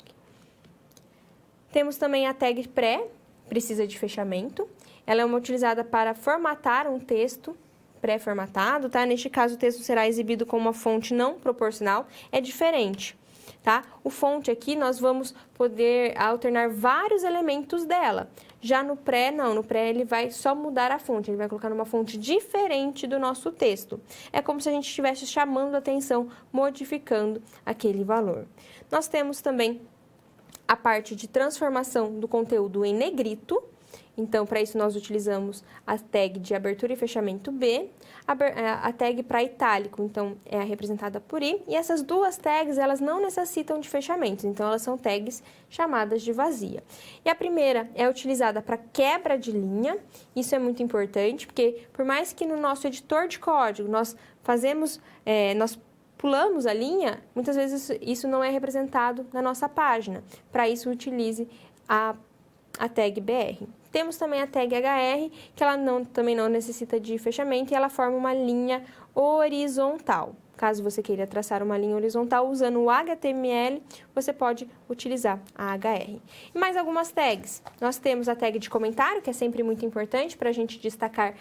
A: Temos também a tag pré, precisa de fechamento. Ela é uma utilizada para formatar um texto pré-formatado, tá? Neste caso, o texto será exibido com uma fonte não proporcional. É diferente. tá? O fonte aqui, nós vamos poder alternar vários elementos dela. Já no pré, não. No pré, ele vai só mudar a fonte. Ele vai colocar numa fonte diferente do nosso texto. É como se a gente estivesse chamando a atenção, modificando aquele valor. Nós temos também a parte de transformação do conteúdo em negrito. Então, para isso, nós utilizamos a tag de abertura e fechamento B, a tag para itálico, então, é representada por I. E essas duas tags, elas não necessitam de fechamentos, então, elas são tags chamadas de vazia. E a primeira é utilizada para quebra de linha, isso é muito importante, porque por mais que no nosso editor de código nós pulamos a linha, muitas vezes isso não é representado na nossa página. Para isso, utilize a tag BR. Temos também a tag HR, que ela também não necessita de fechamento e ela forma uma linha horizontal. Caso você queira traçar uma linha horizontal usando o HTML, você pode utilizar a HR. E mais algumas tags. Nós temos a tag de comentário, que é sempre muito importante para a gente destacar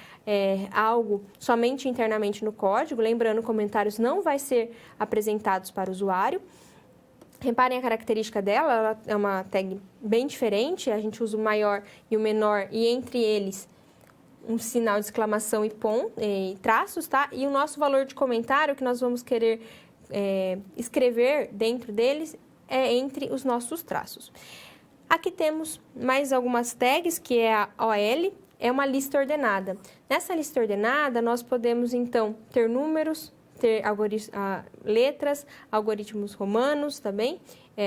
A: algo somente internamente no código. Lembrando, comentários não vai ser apresentados para o usuário. Reparem a característica dela, ela é uma tag bem diferente, a gente usa o maior e o menor, e entre eles um sinal de exclamação e traços, tá? E o nosso valor de comentário que nós vamos querer escrever dentro deles é entre os nossos traços. Aqui temos mais algumas tags, que é a OL, é uma lista ordenada. Nessa lista ordenada, nós podemos, então, ter números, ter letras, algoritmos romanos também,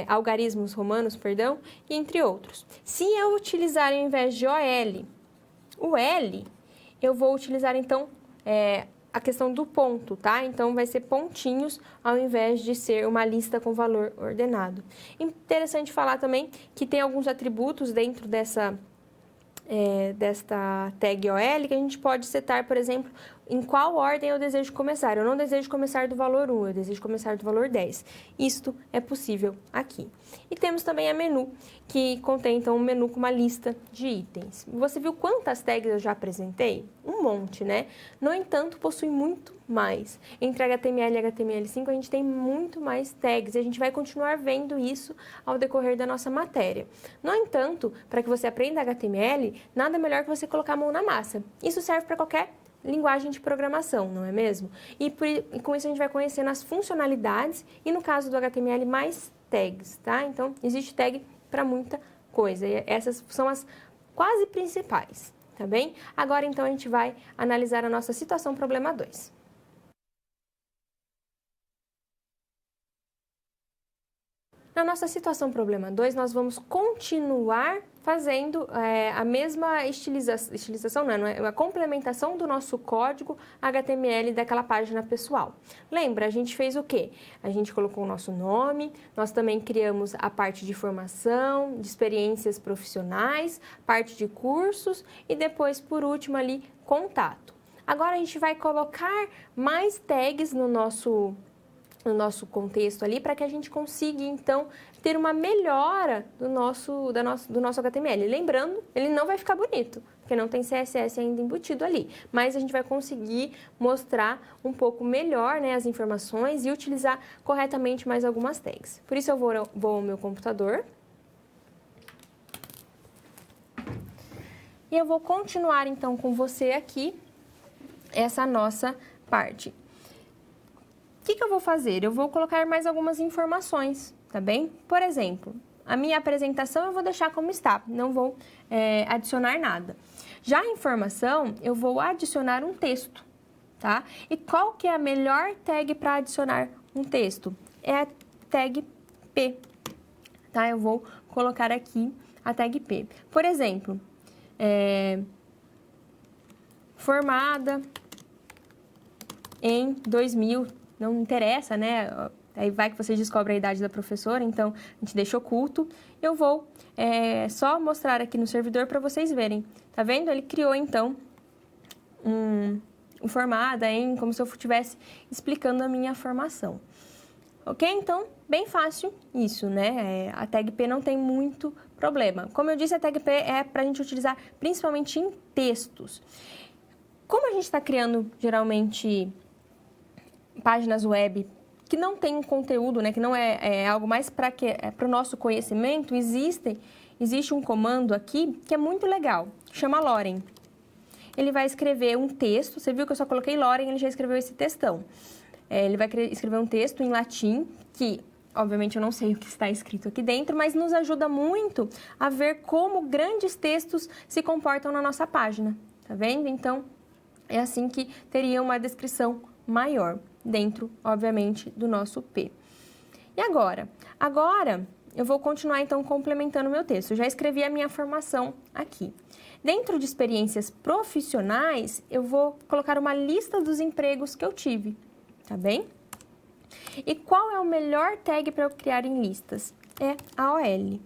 A: algarismos romanos, perdão, e entre outros. Se eu utilizar ao invés de o L, eu vou utilizar então a questão do ponto, tá? Então vai ser pontinhos ao invés de ser uma lista com valor ordenado. Interessante falar também que tem alguns atributos dentro desta tag OL que a gente pode setar, por exemplo, em qual ordem eu desejo começar. Eu não desejo começar do valor 1, eu desejo começar do valor 10. Isto é possível aqui. E temos também a menu, que contém então um menu com uma lista de itens. Você viu quantas tags eu já apresentei? Um monte, né? No entanto, possui muito mais. Entre HTML e HTML5, a gente tem muito mais tags e a gente vai continuar vendo isso ao decorrer da nossa matéria. No entanto, para que você aprenda HTML, nada melhor que você colocar a mão na massa. Isso serve para qualquer linguagem de programação, não é mesmo? E com isso a gente vai conhecendo as funcionalidades e, no caso do HTML, mais tags, tá? Então, existe tag para muita coisa e essas são as quase principais, tá bem? Agora, então, a gente vai analisar a nossa situação problema 2. Na nossa situação problema 2, nós vamos continuar fazendo a mesma estilização, não é a complementação do nosso código HTML daquela página pessoal. Lembra, a gente fez o quê? A gente colocou o nosso nome, nós também criamos a parte de formação, de experiências profissionais, parte de cursos e depois, por último, ali, contato. Agora, a gente vai colocar mais tags no nosso contexto ali, para que a gente consiga, então, ter uma melhora do nosso HTML. Lembrando, ele não vai ficar bonito, porque não tem CSS ainda embutido ali, mas a gente vai conseguir mostrar um pouco melhor, né, as informações e utilizar corretamente mais algumas tags. Por isso, eu vou ao meu computador e eu vou continuar, então, com você aqui essa nossa parte. O que eu vou fazer? Eu vou colocar mais algumas informações, tá bem? Por exemplo, a minha apresentação eu vou deixar como está, não vou adicionar nada. Já a informação, eu vou adicionar um texto, tá? E qual que é a melhor tag para adicionar um texto? É a tag P, tá? Eu vou colocar aqui a tag P. Por exemplo, formada em 2000, não interessa, né? Aí vai que você descobre a idade da professora, então a gente deixa oculto. Eu vou só mostrar aqui no servidor para vocês verem. Tá vendo? Ele criou, então, formada em como se eu estivesse explicando a minha formação. Ok? Então, bem fácil isso, né? A tag P não tem muito problema. Como eu disse, a tag P é para a gente utilizar principalmente em textos. Como a gente está criando, geralmente, páginas web que não tem um conteúdo, né, que não é algo mais para o nosso conhecimento, existe um comando aqui que é muito legal, chama Loren. Ele vai escrever um texto, você viu que eu só coloquei Loren, ele já escreveu esse textão. Ele vai escrever um texto em latim, que obviamente eu não sei o que está escrito aqui dentro, mas nos ajuda muito a ver como grandes textos se comportam na nossa página, tá vendo? Então, é assim que teria uma descrição maior dentro, obviamente, do nosso P. E agora? Agora, eu vou continuar, então, complementando o meu texto. Eu já escrevi a minha formação aqui. Dentro de experiências profissionais, eu vou colocar uma lista dos empregos que eu tive, tá bem? E qual é o melhor tag para eu criar em listas? É a OL.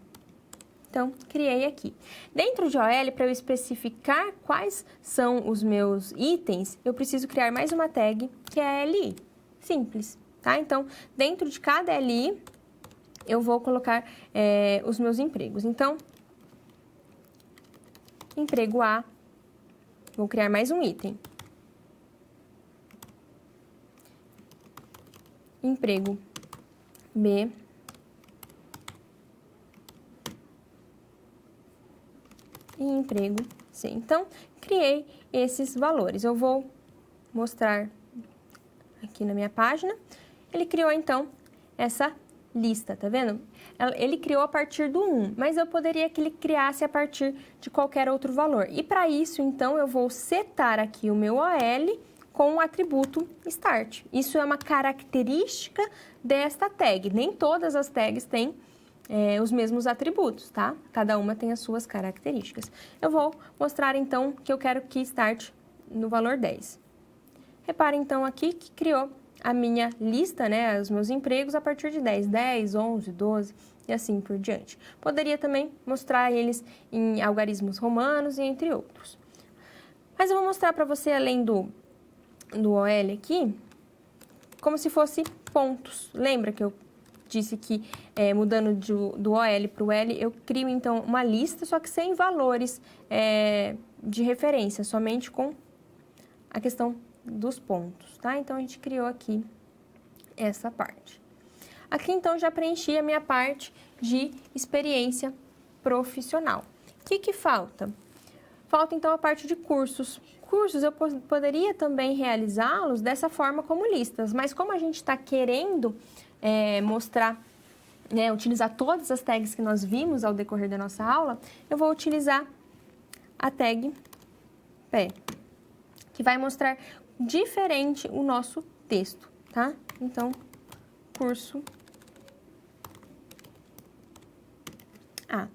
A: Então, criei aqui. Dentro de OL, para eu especificar quais são os meus itens, eu preciso criar mais uma tag, que é a LI. Simples, tá? Então, dentro de cada LI, eu vou colocar os meus empregos. Então, emprego A, vou criar mais um item. Emprego B. E emprego C. Então, criei esses valores. Eu vou mostrar aqui na minha página. Ele criou, então, essa lista, tá vendo? Ele criou a partir do 1, mas eu poderia que ele criasse a partir de qualquer outro valor. E para isso, então, eu vou setar aqui o meu OL com o atributo start. Isso é uma característica desta tag. Nem todas as tags têm os mesmos atributos, tá? Cada uma tem as suas características. Eu vou mostrar, então, que eu quero que start no valor 10. Repare, então, aqui que criou a minha lista, né, os meus empregos a partir de 10, 10, 11, 12 e assim por diante. Poderia também mostrar eles em algarismos romanos e entre outros. Mas eu vou mostrar para você, além do OL aqui, como se fosse pontos. Lembra que eu disse que mudando do OL para o L, eu crio então uma lista, só que sem valores de referência, somente com a questão dos pontos, tá? Então, a gente criou aqui essa parte. Aqui, então, já preenchi a minha parte de experiência profissional. O que falta? Falta, então, a parte de cursos. Cursos, eu poderia também realizá-los dessa forma como listas, mas como a gente está querendo mostrar, né, utilizar todas as tags que nós vimos ao decorrer da nossa aula, eu vou utilizar a tag P, que vai mostrar diferente o nosso texto, tá? Então, curso A.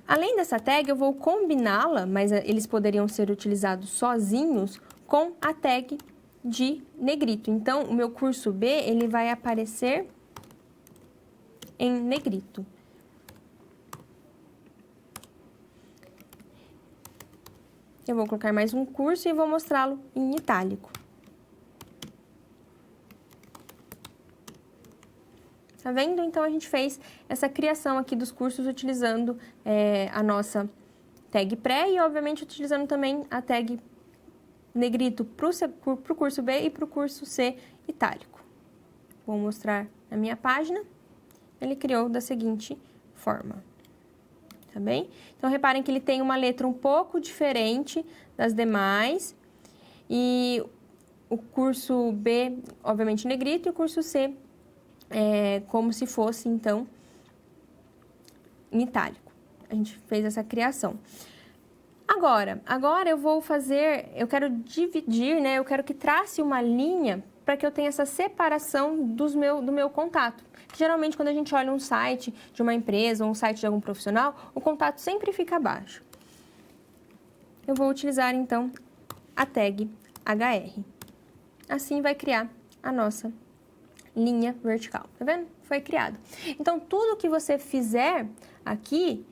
A: Além dessa tag, eu vou combiná-la, mas eles poderiam ser utilizados sozinhos, com a tag de negrito. Então, o meu curso B, ele vai aparecer em negrito. Eu vou colocar mais um curso e vou mostrá-lo em itálico. Tá vendo? Então, a gente fez essa criação aqui dos cursos utilizando a nossa tag pré e, obviamente, utilizando também a tag negrito para o curso B e para o curso C itálico. Vou mostrar na minha página. Ele criou da seguinte forma. Tá bem? Então, reparem que ele tem uma letra um pouco diferente das demais. E o curso B, obviamente, negrito, e o curso C como se fosse, então, em itálico. A gente fez essa criação. Agora eu vou eu quero dividir, né? Eu quero que trace uma linha para que eu tenha essa separação do meu contato. Geralmente, quando a gente olha um site de uma empresa ou um site de algum profissional, o contato sempre fica abaixo. Eu vou utilizar, então, a tag HR. Assim vai criar a nossa linha vertical. Tá vendo? Foi criado. Então, tudo que você fizer aqui,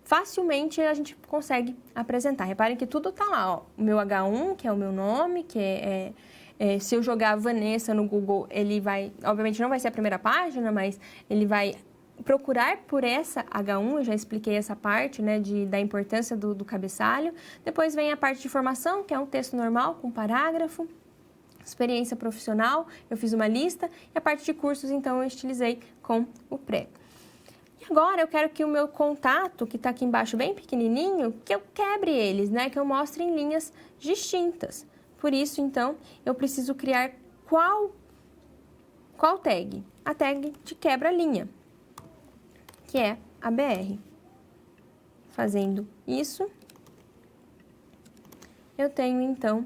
A: facilmente a gente consegue apresentar. Reparem que tudo tá lá, ó. O meu H1, que é o meu nome, que se eu jogar Vanessa no Google, ele vai, obviamente não vai ser a primeira página, mas ele vai procurar por essa H1, eu já expliquei essa parte, né, da importância do cabeçalho. Depois vem a parte de informação, que é um texto normal, com parágrafo. Experiência profissional, eu fiz uma lista, e a parte de cursos, então, eu estilizei com o pré. E agora eu quero que o meu contato, que está aqui embaixo bem pequenininho, que eu quebre eles, né? Que eu mostre em linhas distintas. Por isso, então, eu preciso criar qual tag? A tag de quebra-linha, que é a BR. Fazendo isso, eu tenho, então,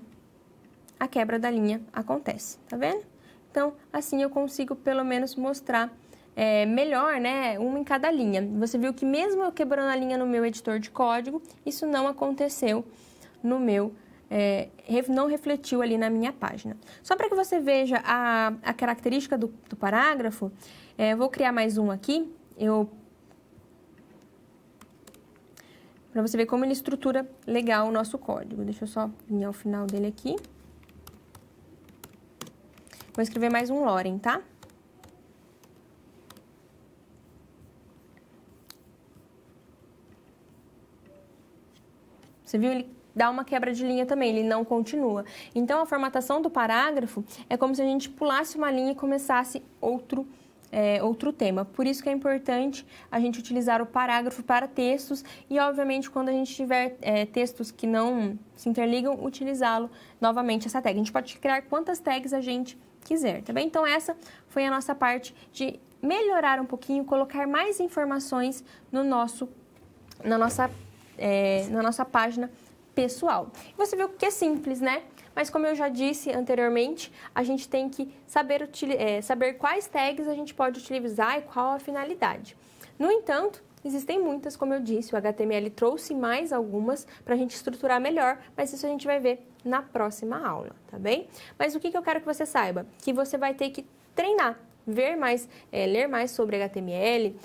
A: a quebra da linha acontece, tá vendo? Então, assim eu consigo pelo menos mostrar melhor, né, uma em cada linha. Você viu que mesmo eu quebrando a linha no meu editor de código, isso não aconteceu no meu, não refletiu ali na minha página. Só para que você veja a característica do parágrafo, vou criar mais um aqui, para você ver como ele estrutura legal o nosso código. Deixa eu só vir ao final dele aqui. Vou escrever mais um lorem, tá? Você viu? Ele dá uma quebra de linha também, ele não continua. Então, a formatação do parágrafo é como se a gente pulasse uma linha e começasse outro tema. Por isso que é importante a gente utilizar o parágrafo para textos e, obviamente, quando a gente tiver textos que não se interligam, utilizá-lo novamente, essa tag. A gente pode criar quantas tags a gente quiser, tá bem? Então, essa foi a nossa parte de melhorar um pouquinho, colocar mais informações na nossa página pessoal. Você viu que é simples, né? Mas como eu já disse anteriormente, a gente tem que saber quais tags a gente pode utilizar e qual a finalidade. No entanto, existem muitas, como eu disse, o HTML trouxe mais algumas para a gente estruturar melhor, mas isso a gente vai ver na próxima aula, tá bem? Mas o que eu quero que você saiba? Que você vai ter que treinar, ler mais sobre HTML,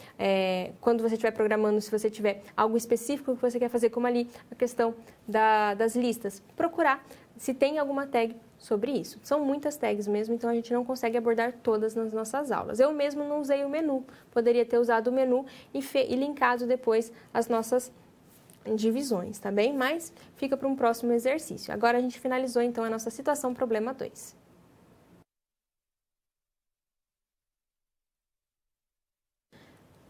A: quando você estiver programando, se você tiver algo específico que você quer fazer, como ali a questão das listas, procurar se tem alguma tag sobre isso. São muitas tags mesmo, então a gente não consegue abordar todas nas nossas aulas. Eu mesmo não usei o menu, poderia ter usado o menu e linkado depois as nossas divisões, tá bem? Mas fica para um próximo exercício. Agora a gente finalizou então a nossa situação problema 2.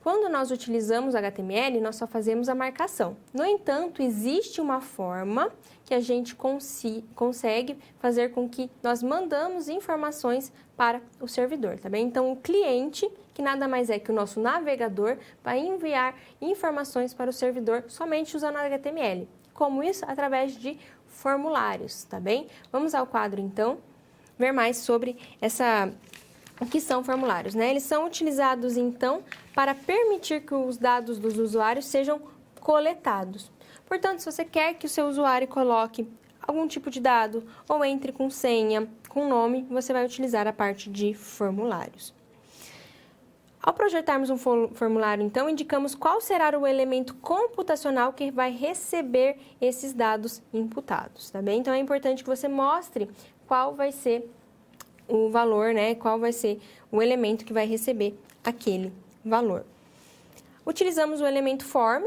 A: Quando nós utilizamos HTML, nós só fazemos a marcação. No entanto, existe uma forma que a gente consegue fazer com que nós mandamos informações para o servidor, tá bem? Então, o cliente, que nada mais é que o nosso navegador, vai enviar informações para o servidor somente usando HTML. Como isso? Através de formulários, tá bem? Vamos ao quadro, então, ver mais sobre o que são formulários, né? Eles são utilizados, então, para permitir que os dados dos usuários sejam coletados. Portanto, se você quer que o seu usuário coloque algum tipo de dado ou entre com senha, com nome, você vai utilizar a parte de formulários. Ao projetarmos um formulário, então, indicamos qual será o elemento computacional que vai receber esses dados imputados, tá bem? Então, é importante que você mostre qual vai ser o valor, né? Qual vai ser o elemento que vai receber aquele valor. Utilizamos o elemento form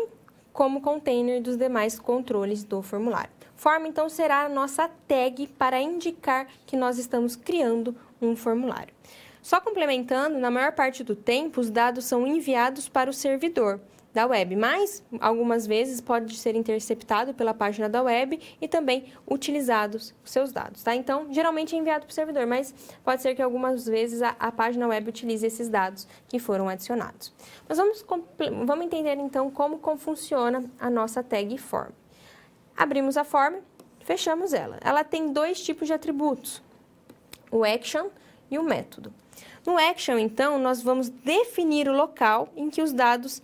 A: como container dos demais controles do formulário. Form, então, será a nossa tag para indicar que nós estamos criando um formulário. Só complementando, na maior parte do tempo, os dados são enviados para o servidor da web, mas algumas vezes pode ser interceptado pela página da web e também utilizados os seus dados, tá? Então, geralmente é enviado para o servidor, mas pode ser que algumas vezes a página web utilize esses dados que foram adicionados. Mas vamos entender então como funciona a nossa tag form. Abrimos a form, fechamos ela. Ela tem dois tipos de atributos, o action e o método. No action, então, nós vamos definir o local em que os dados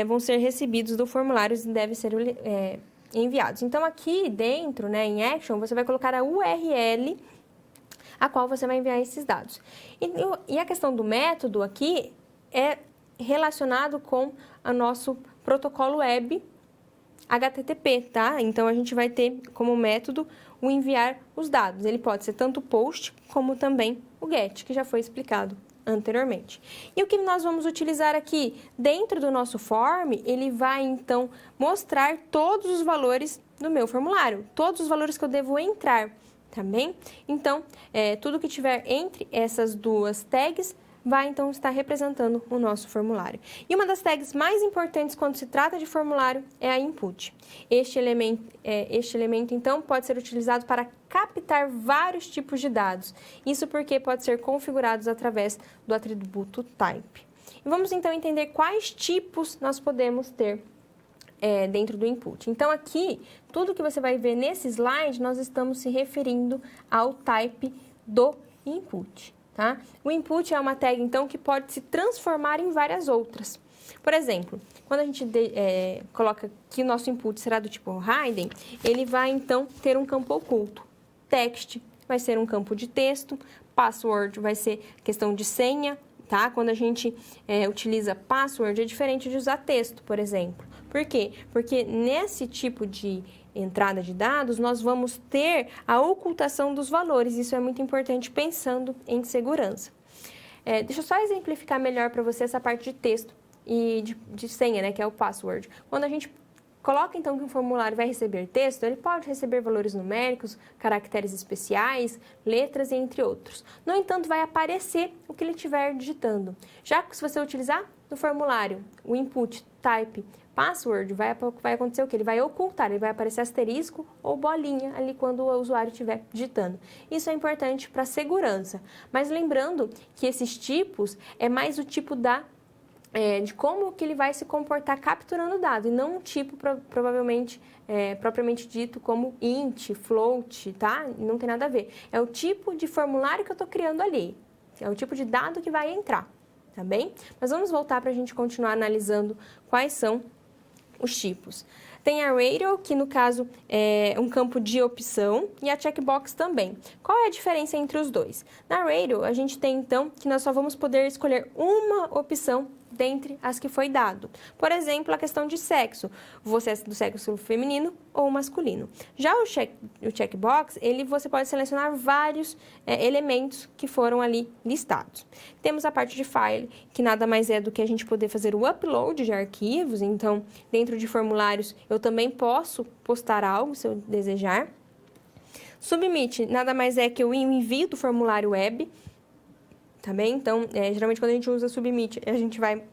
A: vão ser recebidos do formulário e devem ser enviados. Então, aqui dentro, né, em action, você vai colocar a URL a qual você vai enviar esses dados. E a questão do método aqui é relacionado com o nosso protocolo web HTTP, tá? Então, a gente vai ter como método o enviar os dados. Ele pode ser tanto o post como também o get, que já foi explicado anteriormente. E o que nós vamos utilizar aqui? Dentro do nosso form, ele vai, então, mostrar todos os valores do meu formulário, todos os valores que eu devo entrar, tá bem? Então, tudo que tiver entre essas duas tags vai então estar representando o nosso formulário. E uma das tags mais importantes quando se trata de formulário é a input. Este elemento então pode ser utilizado para captar vários tipos de dados. Isso porque pode ser configurados através do atributo type. E vamos então entender quais tipos nós podemos ter dentro do input. Então aqui, tudo que você vai ver nesse slide, nós estamos se referindo ao type do input. Tá? O input é uma tag, então, que pode se transformar em várias outras. Por exemplo, quando a gente coloca que o nosso input será do tipo hidden, ele vai, então, ter um campo oculto. Text vai ser um campo de texto, password vai ser questão de senha, tá? Quando a gente utiliza password, é diferente de usar texto, por exemplo. Por quê? Porque nesse tipo de entrada de dados, nós vamos ter a ocultação dos valores. Isso é muito importante pensando em segurança. Deixa eu só exemplificar melhor para você essa parte de texto e de senha, né, que é o password. Quando a gente coloca, então, que um formulário vai receber texto, ele pode receber valores numéricos, caracteres especiais, letras, entre outros. No entanto, vai aparecer o que ele estiver digitando. Já que se você utilizar no formulário o input type password, vai acontecer o que? Ele vai ocultar, ele vai aparecer asterisco ou bolinha ali quando o usuário estiver digitando. Isso é importante para segurança. Mas lembrando que esses tipos é mais o tipo de como que ele vai se comportar capturando o dado, e não um tipo propriamente dito como int, float, tá? Não tem nada a ver. É o tipo de formulário que eu estou criando ali. É o tipo de dado que vai entrar, tá bem? Mas vamos voltar para a gente continuar analisando quais são os tipos. Tem a radio, que no caso é um campo de opção, e a checkbox também. Qual é a diferença entre os dois? Na radio, a gente tem então que nós só vamos poder escolher uma opção dentre as que foi dado. Por exemplo, a questão de sexo. Você é do sexo feminino ou masculino. Já o checkbox, você pode selecionar vários elementos que foram ali listados. Temos a parte de file, que nada mais é do que a gente poder fazer o upload de arquivos. Então, dentro de formulários, eu também posso postar algo, se eu desejar. Submit, nada mais é que o envio do formulário web. Tá bem? Então, geralmente quando a gente usa submit, a gente vai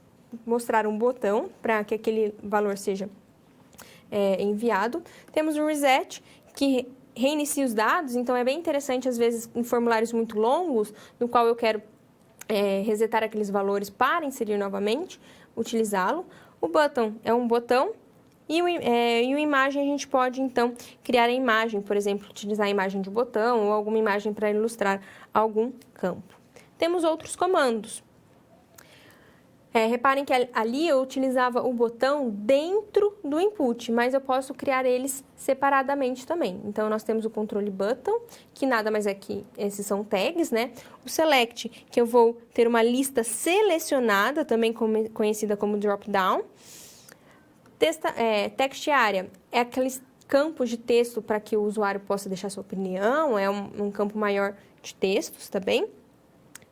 A: mostrar um botão para que aquele valor seja enviado. Temos o reset, que reinicia os dados, então é bem interessante, às vezes, em formulários muito longos, no qual eu quero resetar aqueles valores para inserir novamente, utilizá-lo. O button é um botão. E o imagem, a gente pode, então, criar a imagem, por exemplo, utilizar a imagem de botão ou alguma imagem para ilustrar algum campo. Temos outros comandos. Reparem que ali eu utilizava o botão dentro do input, mas eu posso criar eles separadamente também. Então, nós temos o controle button, que nada mais é que esses são tags, né? O select, que eu vou ter uma lista selecionada, também conhecida como drop-down. Text area é aqueles campos de texto para que o usuário possa deixar sua opinião, é um campo maior de textos também.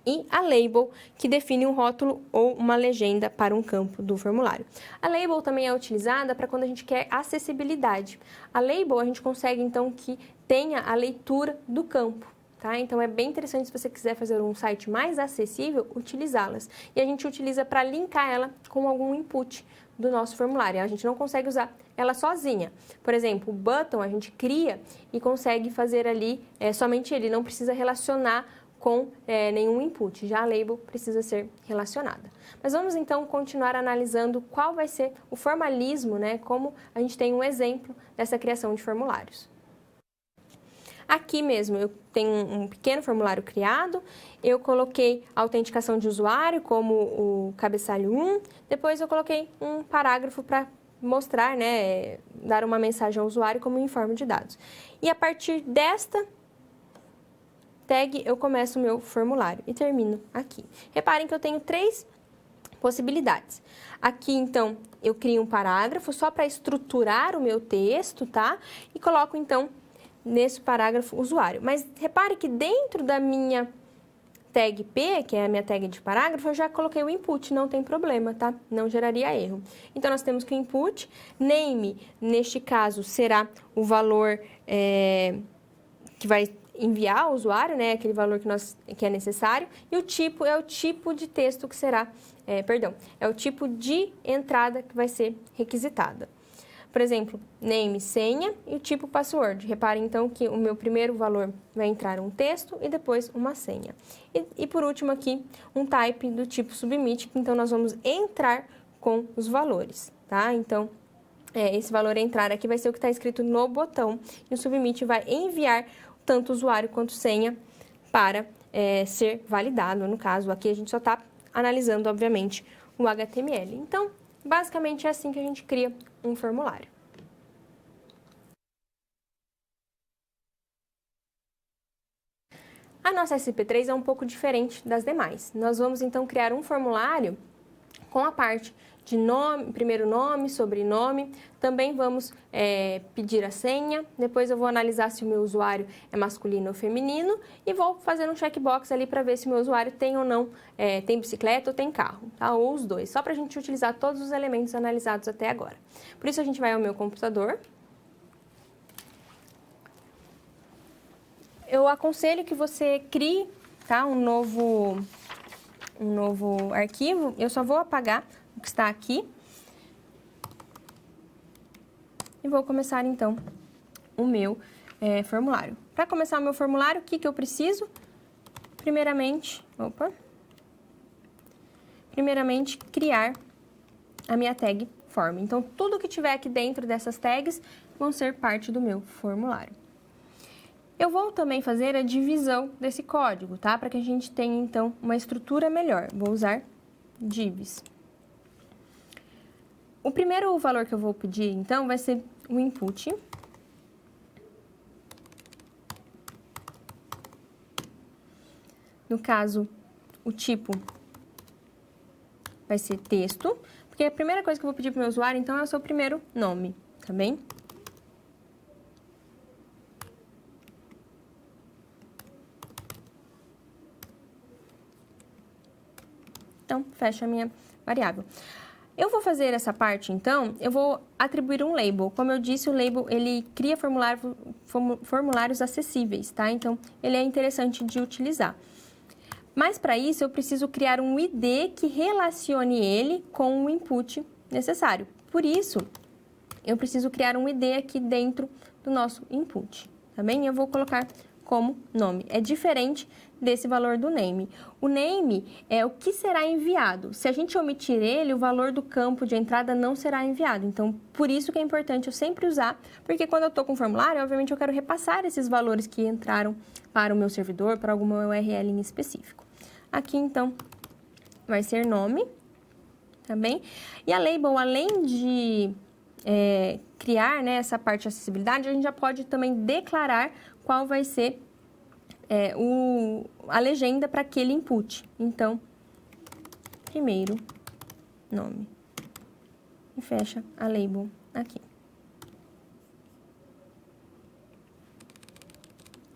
A: E a label, que define um rótulo ou uma legenda para um campo do formulário. A label também é utilizada para quando a gente quer acessibilidade. A label a gente consegue, então, que tenha a leitura do campo. Tá? Então, é bem interessante, se você quiser fazer um site mais acessível, utilizá-las. E a gente utiliza para linkar ela com algum input do nosso formulário. A gente não consegue usar ela sozinha. Por exemplo, o button a gente cria e consegue fazer ali somente ele, não precisa relacionar com nenhum input. Já a label precisa ser relacionada. Mas vamos então continuar analisando qual vai ser o formalismo, né? Como a gente tem um exemplo dessa criação de formulários. Aqui mesmo eu tenho um pequeno formulário criado, eu coloquei a autenticação de usuário como o cabeçalho 1, depois eu coloquei um parágrafo para mostrar, né, dar uma mensagem ao usuário como um informe de dados. E a partir desta tag eu começo o meu formulário e termino aqui. Reparem que eu tenho 3 possibilidades. Aqui, então, eu crio um parágrafo só para estruturar o meu texto, tá? E coloco, então, nesse parágrafo usuário. Mas repare que dentro da minha tag P, que é a minha tag de parágrafo, eu já coloquei o input, não tem problema, tá? Não geraria erro. Então, nós temos que o input, name, neste caso, será o valor que vai enviar ao usuário, né, aquele valor que é necessário, e o tipo é o tipo de texto que será, é o tipo de entrada que vai ser requisitada. Por exemplo, name, senha e o tipo password. Reparem então que o meu primeiro valor vai entrar um texto e depois uma senha. E por último aqui, um type do tipo submit, que então nós vamos entrar com os valores, tá? Então, esse valor a entrar aqui vai ser o que está escrito no botão e o submit vai enviar tanto usuário quanto senha para ser validado. No caso, aqui a gente só está analisando, obviamente, o HTML. Então, basicamente é assim que a gente cria um formulário. A nossa SP3 é um pouco diferente das demais. Nós vamos então criar um formulário com a parte de nome, primeiro nome, sobrenome, também vamos pedir a senha, depois eu vou analisar se o meu usuário é masculino ou feminino e vou fazer um checkbox ali para ver se o meu usuário tem ou não, tem bicicleta ou tem carro, tá? Ou os dois, só para a gente utilizar todos os elementos analisados até agora. Por isso a gente vai ao meu computador. Eu aconselho que você crie, tá, um novo arquivo. Eu só vou apagar o que está aqui. E vou começar, então, o meu formulário. Para começar o meu formulário, o que eu preciso? Primeiramente, criar a minha tag form. Então, tudo que tiver aqui dentro dessas tags vão ser parte do meu formulário. Eu vou também fazer a divisão desse código, tá? Para que a gente tenha, então, uma estrutura melhor. Vou usar divs. O primeiro valor que eu vou pedir, então, vai ser o input. No caso, o tipo vai ser texto, porque a primeira coisa que eu vou pedir para o meu usuário, então, é o seu primeiro nome, tá bem? Então, fecha a minha variável. Eu vou fazer essa parte, então, eu vou atribuir um label. Como eu disse, o label, ele cria formulários acessíveis, tá? Então, ele é interessante de utilizar. Mas, para isso, eu preciso criar um ID que relacione ele com o input necessário. Por isso, eu preciso criar um ID aqui dentro do nosso input, tá bem? Eu vou colocar como nome. É diferente desse valor do name. O name é o que será enviado. Se a gente omitir ele, o valor do campo de entrada não será enviado. Então, por isso que é importante eu sempre usar, porque quando eu estou com o formulário, obviamente eu quero repassar esses valores que entraram para o meu servidor, para alguma URL em específico. Aqui, então, vai ser nome, tá bem? E a label, além de criar, né, essa parte de acessibilidade, a gente já pode também declarar qual vai ser a legenda para aquele input. Então, primeiro nome. E fecha a label aqui.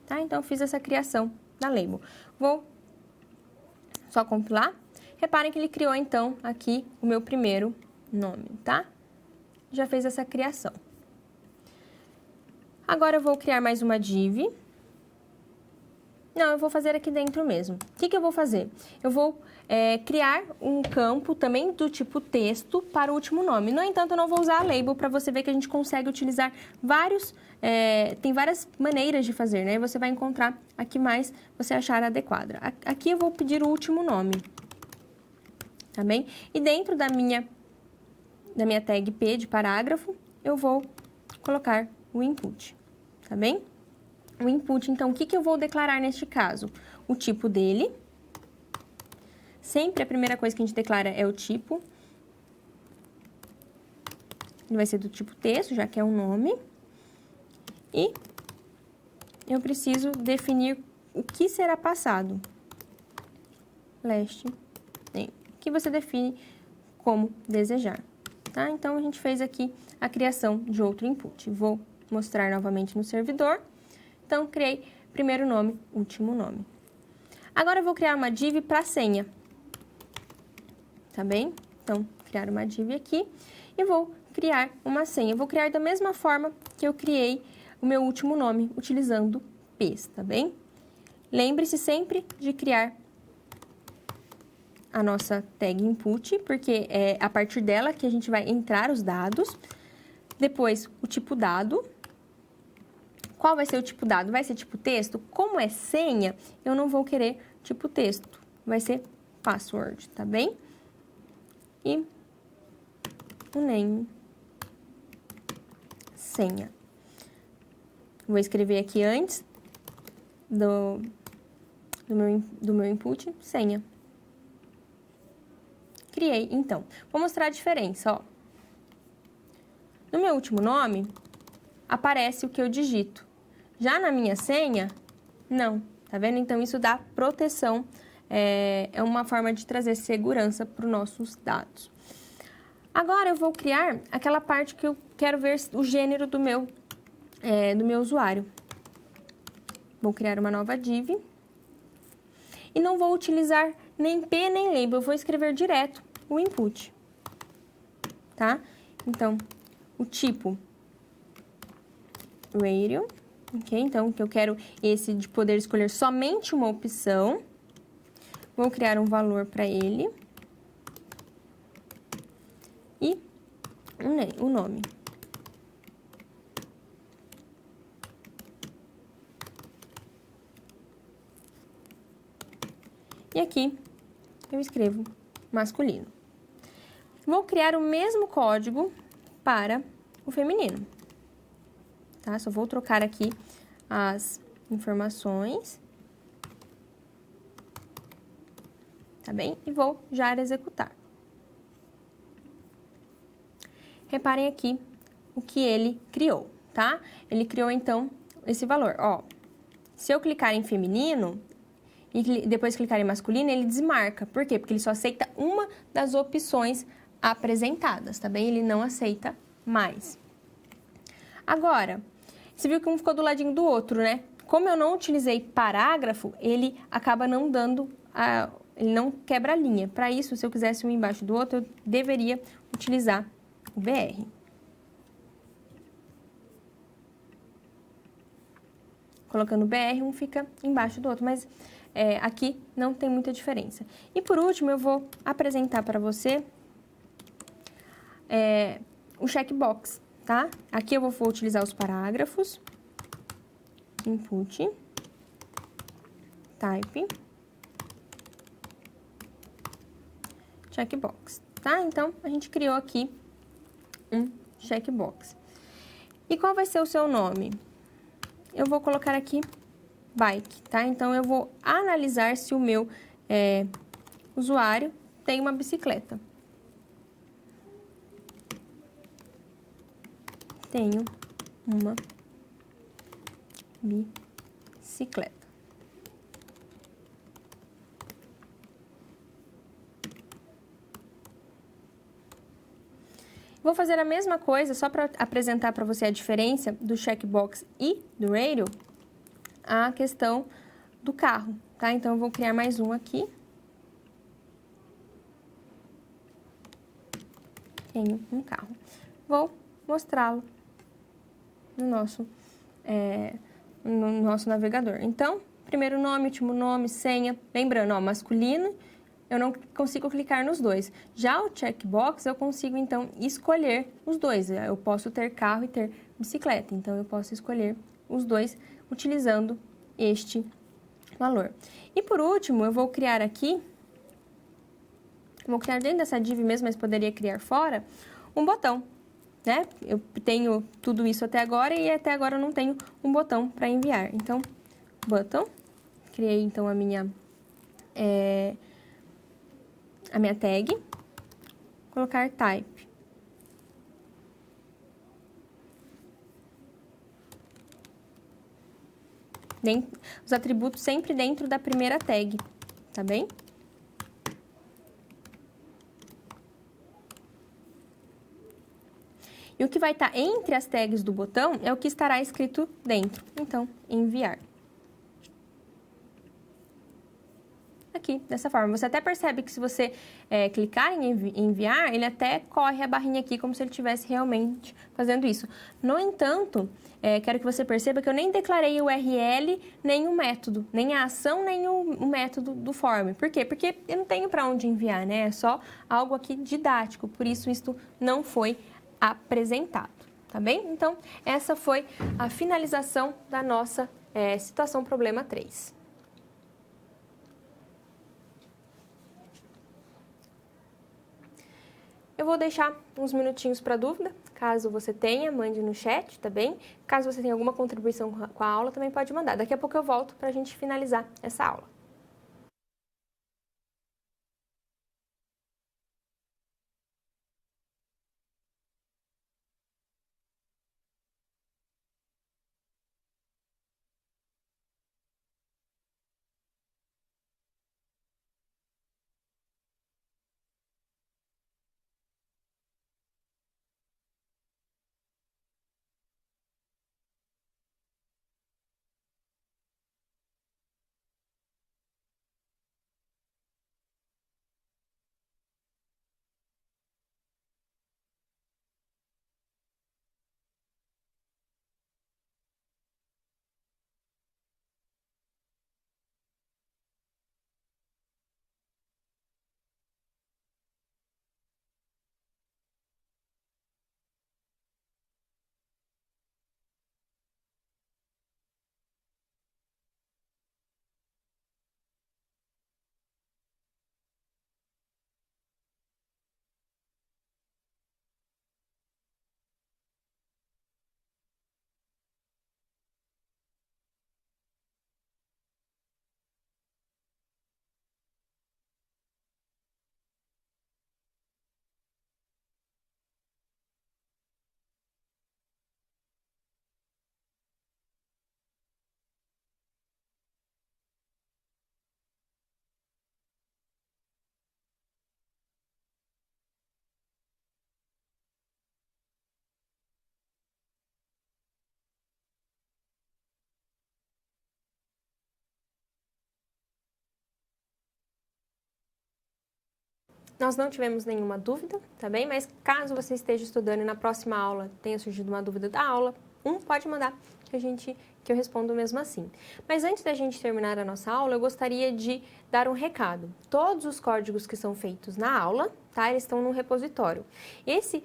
A: Tá? Então, fiz essa criação da label. Vou só compilar. Reparem que ele criou, então, aqui o meu primeiro nome, tá? Já fez essa criação. Agora, eu vou criar mais uma div. Não, eu vou fazer aqui dentro mesmo. O que eu vou fazer? Eu vou criar um campo também do tipo texto para o último nome. No entanto, eu não vou usar a label para você ver que a gente consegue utilizar tem várias maneiras de fazer, né? Você vai encontrar a que mais você achar adequada. Aqui eu vou pedir o último nome, tá bem? E dentro da minha tag P de parágrafo, eu vou colocar o input, tá bem? O input, então, o que eu vou declarar neste caso? O tipo dele. Sempre a primeira coisa que a gente declara é o tipo. Ele vai ser do tipo texto, já que é um nome. E eu preciso definir o que será passado. Last name, que você define como desejar, tá? Então, a gente fez aqui a criação de outro input. Vou mostrar novamente no servidor. Então, criei primeiro nome, último nome. Agora, eu vou criar uma div para senha. Tá bem? Então, criar uma div aqui e vou criar uma senha. Eu vou criar da mesma forma que eu criei o meu último nome, utilizando APs, tá bem? Lembre-se sempre de criar a nossa tag input, porque é a partir dela que a gente vai entrar os dados. Depois, o tipo dado. Qual vai ser o tipo dado? Vai ser tipo texto? Como é senha, eu não vou querer tipo texto. Vai ser password, tá bem? E o name, senha. Vou escrever aqui antes do meu input, senha. Criei, então. Vou mostrar a diferença, ó. No meu último nome, aparece o que eu digito. Já na minha senha, não. Tá vendo? Então, isso dá proteção. É uma forma de trazer segurança para os nossos dados. Agora, eu vou criar aquela parte que eu quero ver o gênero do meu usuário. Vou criar uma nova div. E não vou utilizar nem P nem label, eu vou escrever direto o input, tá? Então, o tipo radio, ok? Então, que eu quero esse de poder escolher somente uma opção. Vou criar um valor para ele. E o nome. E aqui eu escrevo masculino. Vou criar o mesmo código para o feminino. Tá? Só vou trocar aqui as informações. Tá bem? E vou já executar. Reparem aqui o que ele criou, tá? Ele criou, então, esse valor. Ó, se eu clicar em feminino e depois clicar em masculino, ele desmarca. Por quê? Porque ele só aceita uma das opções apresentadas, tá bem? Ele não aceita mais. Agora, você viu que um ficou do ladinho do outro, né? Como eu não utilizei parágrafo, ele acaba não dando ele não quebra a linha. Para isso, se eu quisesse um embaixo do outro, eu deveria utilizar o BR. Colocando BR, um fica embaixo do outro, mas aqui não tem muita diferença. E por último, eu vou apresentar para você o checkbox, tá? Aqui eu vou utilizar os parágrafos, input, type, checkbox, tá? Então, a gente criou aqui um checkbox. E qual vai ser o seu nome? Eu vou colocar aqui bike, tá? Então, eu vou analisar se o meu usuário tem uma bicicleta. Tenho uma bicicleta. Vou fazer a mesma coisa, só para apresentar para você a diferença do checkbox e do radio, a questão do carro, tá? Então, eu vou criar mais um aqui. Tenho um carro. Vou mostrá-lo no nosso navegador. Então, primeiro nome, último nome, senha. Lembrando, ó, masculino, eu não consigo clicar nos dois. Já o checkbox, eu consigo, então, escolher os dois. Eu posso ter carro e ter bicicleta. Então, eu posso escolher os dois utilizando este valor. E, por último, eu vou criar aqui, vou criar dentro dessa div mesmo, mas poderia criar fora, um botão, né? Eu tenho tudo isso até agora e até agora eu não tenho um botão para enviar. Então, button, criei, então, a minha tag, colocar type. Os atributos sempre dentro da primeira tag, tá bem? E o que vai estar entre as tags do botão é o que estará escrito dentro. Então, enviar. aqui, dessa forma. Você até percebe que se você clicar em enviar, ele até corre a barrinha aqui, como se ele estivesse realmente fazendo isso. No entanto, quero que você perceba que eu nem declarei o URL, nem o método, nem a ação, nem o método do form. Por quê? Porque eu não tenho para onde enviar, né? É só algo aqui didático, por isso isto não foi apresentado, tá bem? Então, essa foi a finalização da nossa situação problema 3. Eu vou deixar uns minutinhos para dúvida, caso você tenha, mande no chat, tá bem? Caso você tenha alguma contribuição com a aula, também pode mandar. Daqui a pouco eu volto para a gente finalizar essa aula. Nós não tivemos nenhuma dúvida, tá bem? Mas caso você esteja estudando e na próxima aula tenha surgido uma dúvida da aula, pode mandar que eu respondo mesmo assim. Mas antes da gente terminar a nossa aula, eu gostaria de dar um recado. Todos os códigos que são feitos na aula, tá? Eles estão no repositório. Esse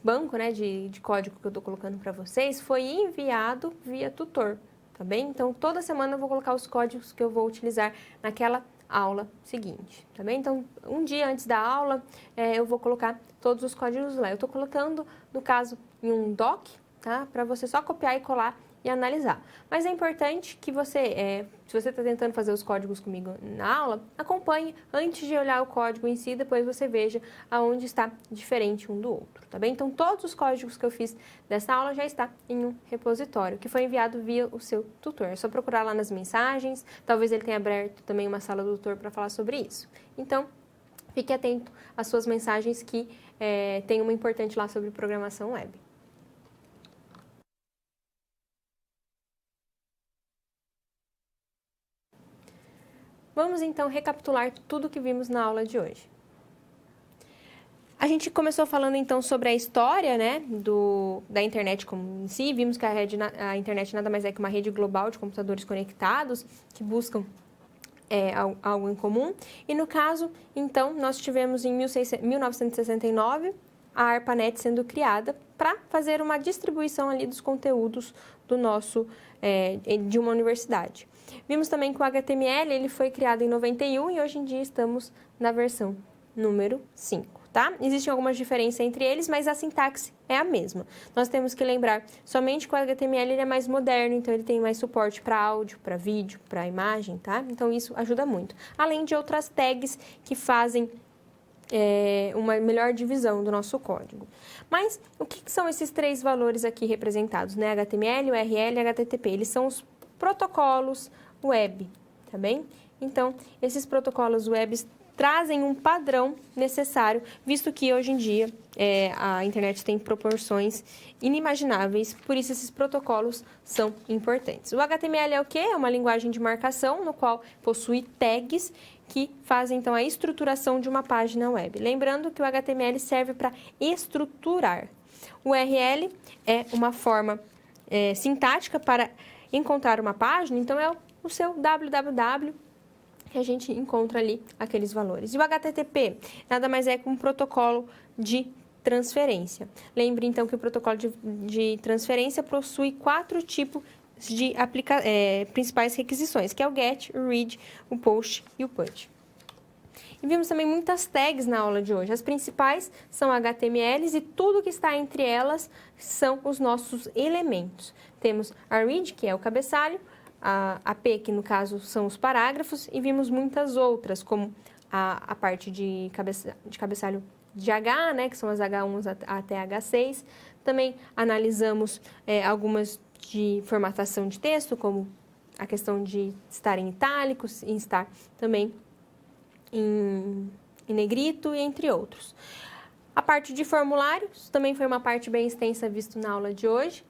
A: banco, né, de código que eu estou colocando para vocês foi enviado via tutor, tá bem? Então, toda semana eu vou colocar os códigos que eu vou utilizar naquela aula seguinte, tá bem? Então, um dia antes da aula, eu vou colocar todos os códigos lá. Eu estou colocando, no caso, em um doc, tá? Para você só copiar e colar e analisar. Mas é importante que você, se você está tentando fazer os códigos comigo na aula, acompanhe antes de olhar o código em si, depois você veja aonde está diferente um do outro, tá bem? Então, todos os códigos que eu fiz dessa aula já está em um repositório, que foi enviado via o seu tutor. É só procurar lá nas mensagens, talvez ele tenha aberto também uma sala do tutor para falar sobre isso. Então, fique atento às suas mensagens que tem uma importante lá sobre programação web. Vamos então recapitular tudo que vimos na aula de hoje. A gente começou falando então sobre a história, né, da internet como em si. Vimos que a internet nada mais é que uma rede global de computadores conectados que buscam algo em comum. E no caso, então, nós tivemos em 1969 a ARPANET sendo criada para fazer uma distribuição ali dos conteúdos do de uma universidade. Vimos também que o HTML ele foi criado em 91 e hoje em dia estamos na versão número 5, tá? Existem algumas diferenças entre eles, mas a sintaxe é a mesma. Nós temos que lembrar somente que o HTML ele é mais moderno, então ele tem mais suporte para áudio, para vídeo, para imagem, tá? Então isso ajuda muito. Além de outras tags que fazem uma melhor divisão do nosso código. Mas o que são esses três valores aqui representados, né? HTML, URL e HTTP. Eles são os protocolos web, tá bem? Então, esses protocolos web trazem um padrão necessário, visto que hoje em dia a internet tem proporções inimagináveis, por isso esses protocolos são importantes. O HTML é o quê? É uma linguagem de marcação, no qual possui tags que fazem, então, a estruturação de uma página web. Lembrando que o HTML serve para estruturar. O URL é uma forma sintática para encontrar uma página, então é o seu www, que a gente encontra ali aqueles valores. E o HTTP nada mais é que um protocolo de transferência. Lembre, então, que o protocolo de transferência possui 4 tipos de principais requisições, que é o GET, o READ, o POST e o PUT. E vimos também muitas tags na aula de hoje. As principais são HTMLs e tudo que está entre elas são os nossos elementos. Temos a read, que é o cabeçalho, a P, que no caso são os parágrafos, e vimos muitas outras, como a parte de cabeçalho de H, né, que são as H1 até H6. Também analisamos algumas de formatação de texto, como a questão de estar em itálicos e estar também em negrito, e entre outros. A parte de formulários também foi uma parte bem extensa visto na aula de hoje.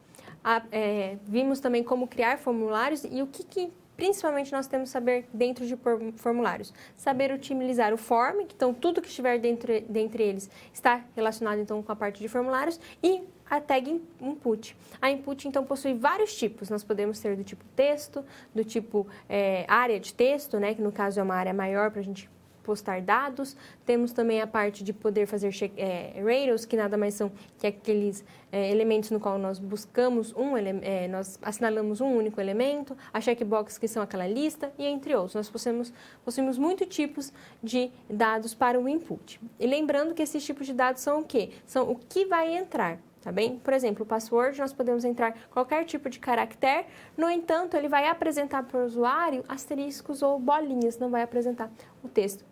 A: Vimos também como criar formulários e o que principalmente nós temos que saber dentro de formulários. Saber utilizar o form, então tudo que estiver dentre eles está relacionado então com a parte de formulários, e a tag input. A input, então, possui vários tipos. Nós podemos ter do tipo texto, do tipo área de texto, né, que no caso é uma área maior para a gente postar dados. Temos também a parte de poder fazer rails, que nada mais são que aqueles elementos no qual nós buscamos nós assinalamos um único elemento, a checkbox, que são aquela lista, e entre outros. Nós possuímos muitos tipos de dados para o input. E lembrando que esses tipos de dados são o quê? São o que vai entrar. Tá bem? Por exemplo, o password, nós podemos entrar qualquer tipo de caractere, no entanto, ele vai apresentar para o usuário asteriscos ou bolinhas, não vai apresentar o texto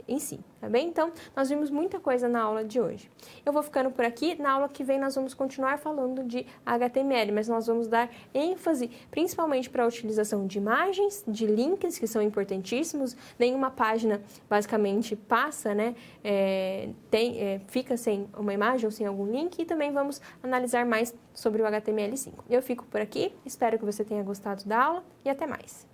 A: em si, tá bem? Então, nós vimos muita coisa na aula de hoje. Eu vou ficando por aqui, na aula que vem nós vamos continuar falando de HTML, mas nós vamos dar ênfase principalmente para a utilização de imagens, de links, que são importantíssimos. Nenhuma página, basicamente, passa, né? Fica sem uma imagem ou sem algum link, e também vamos analisar mais sobre o HTML5. Eu fico por aqui, espero que você tenha gostado da aula e até mais.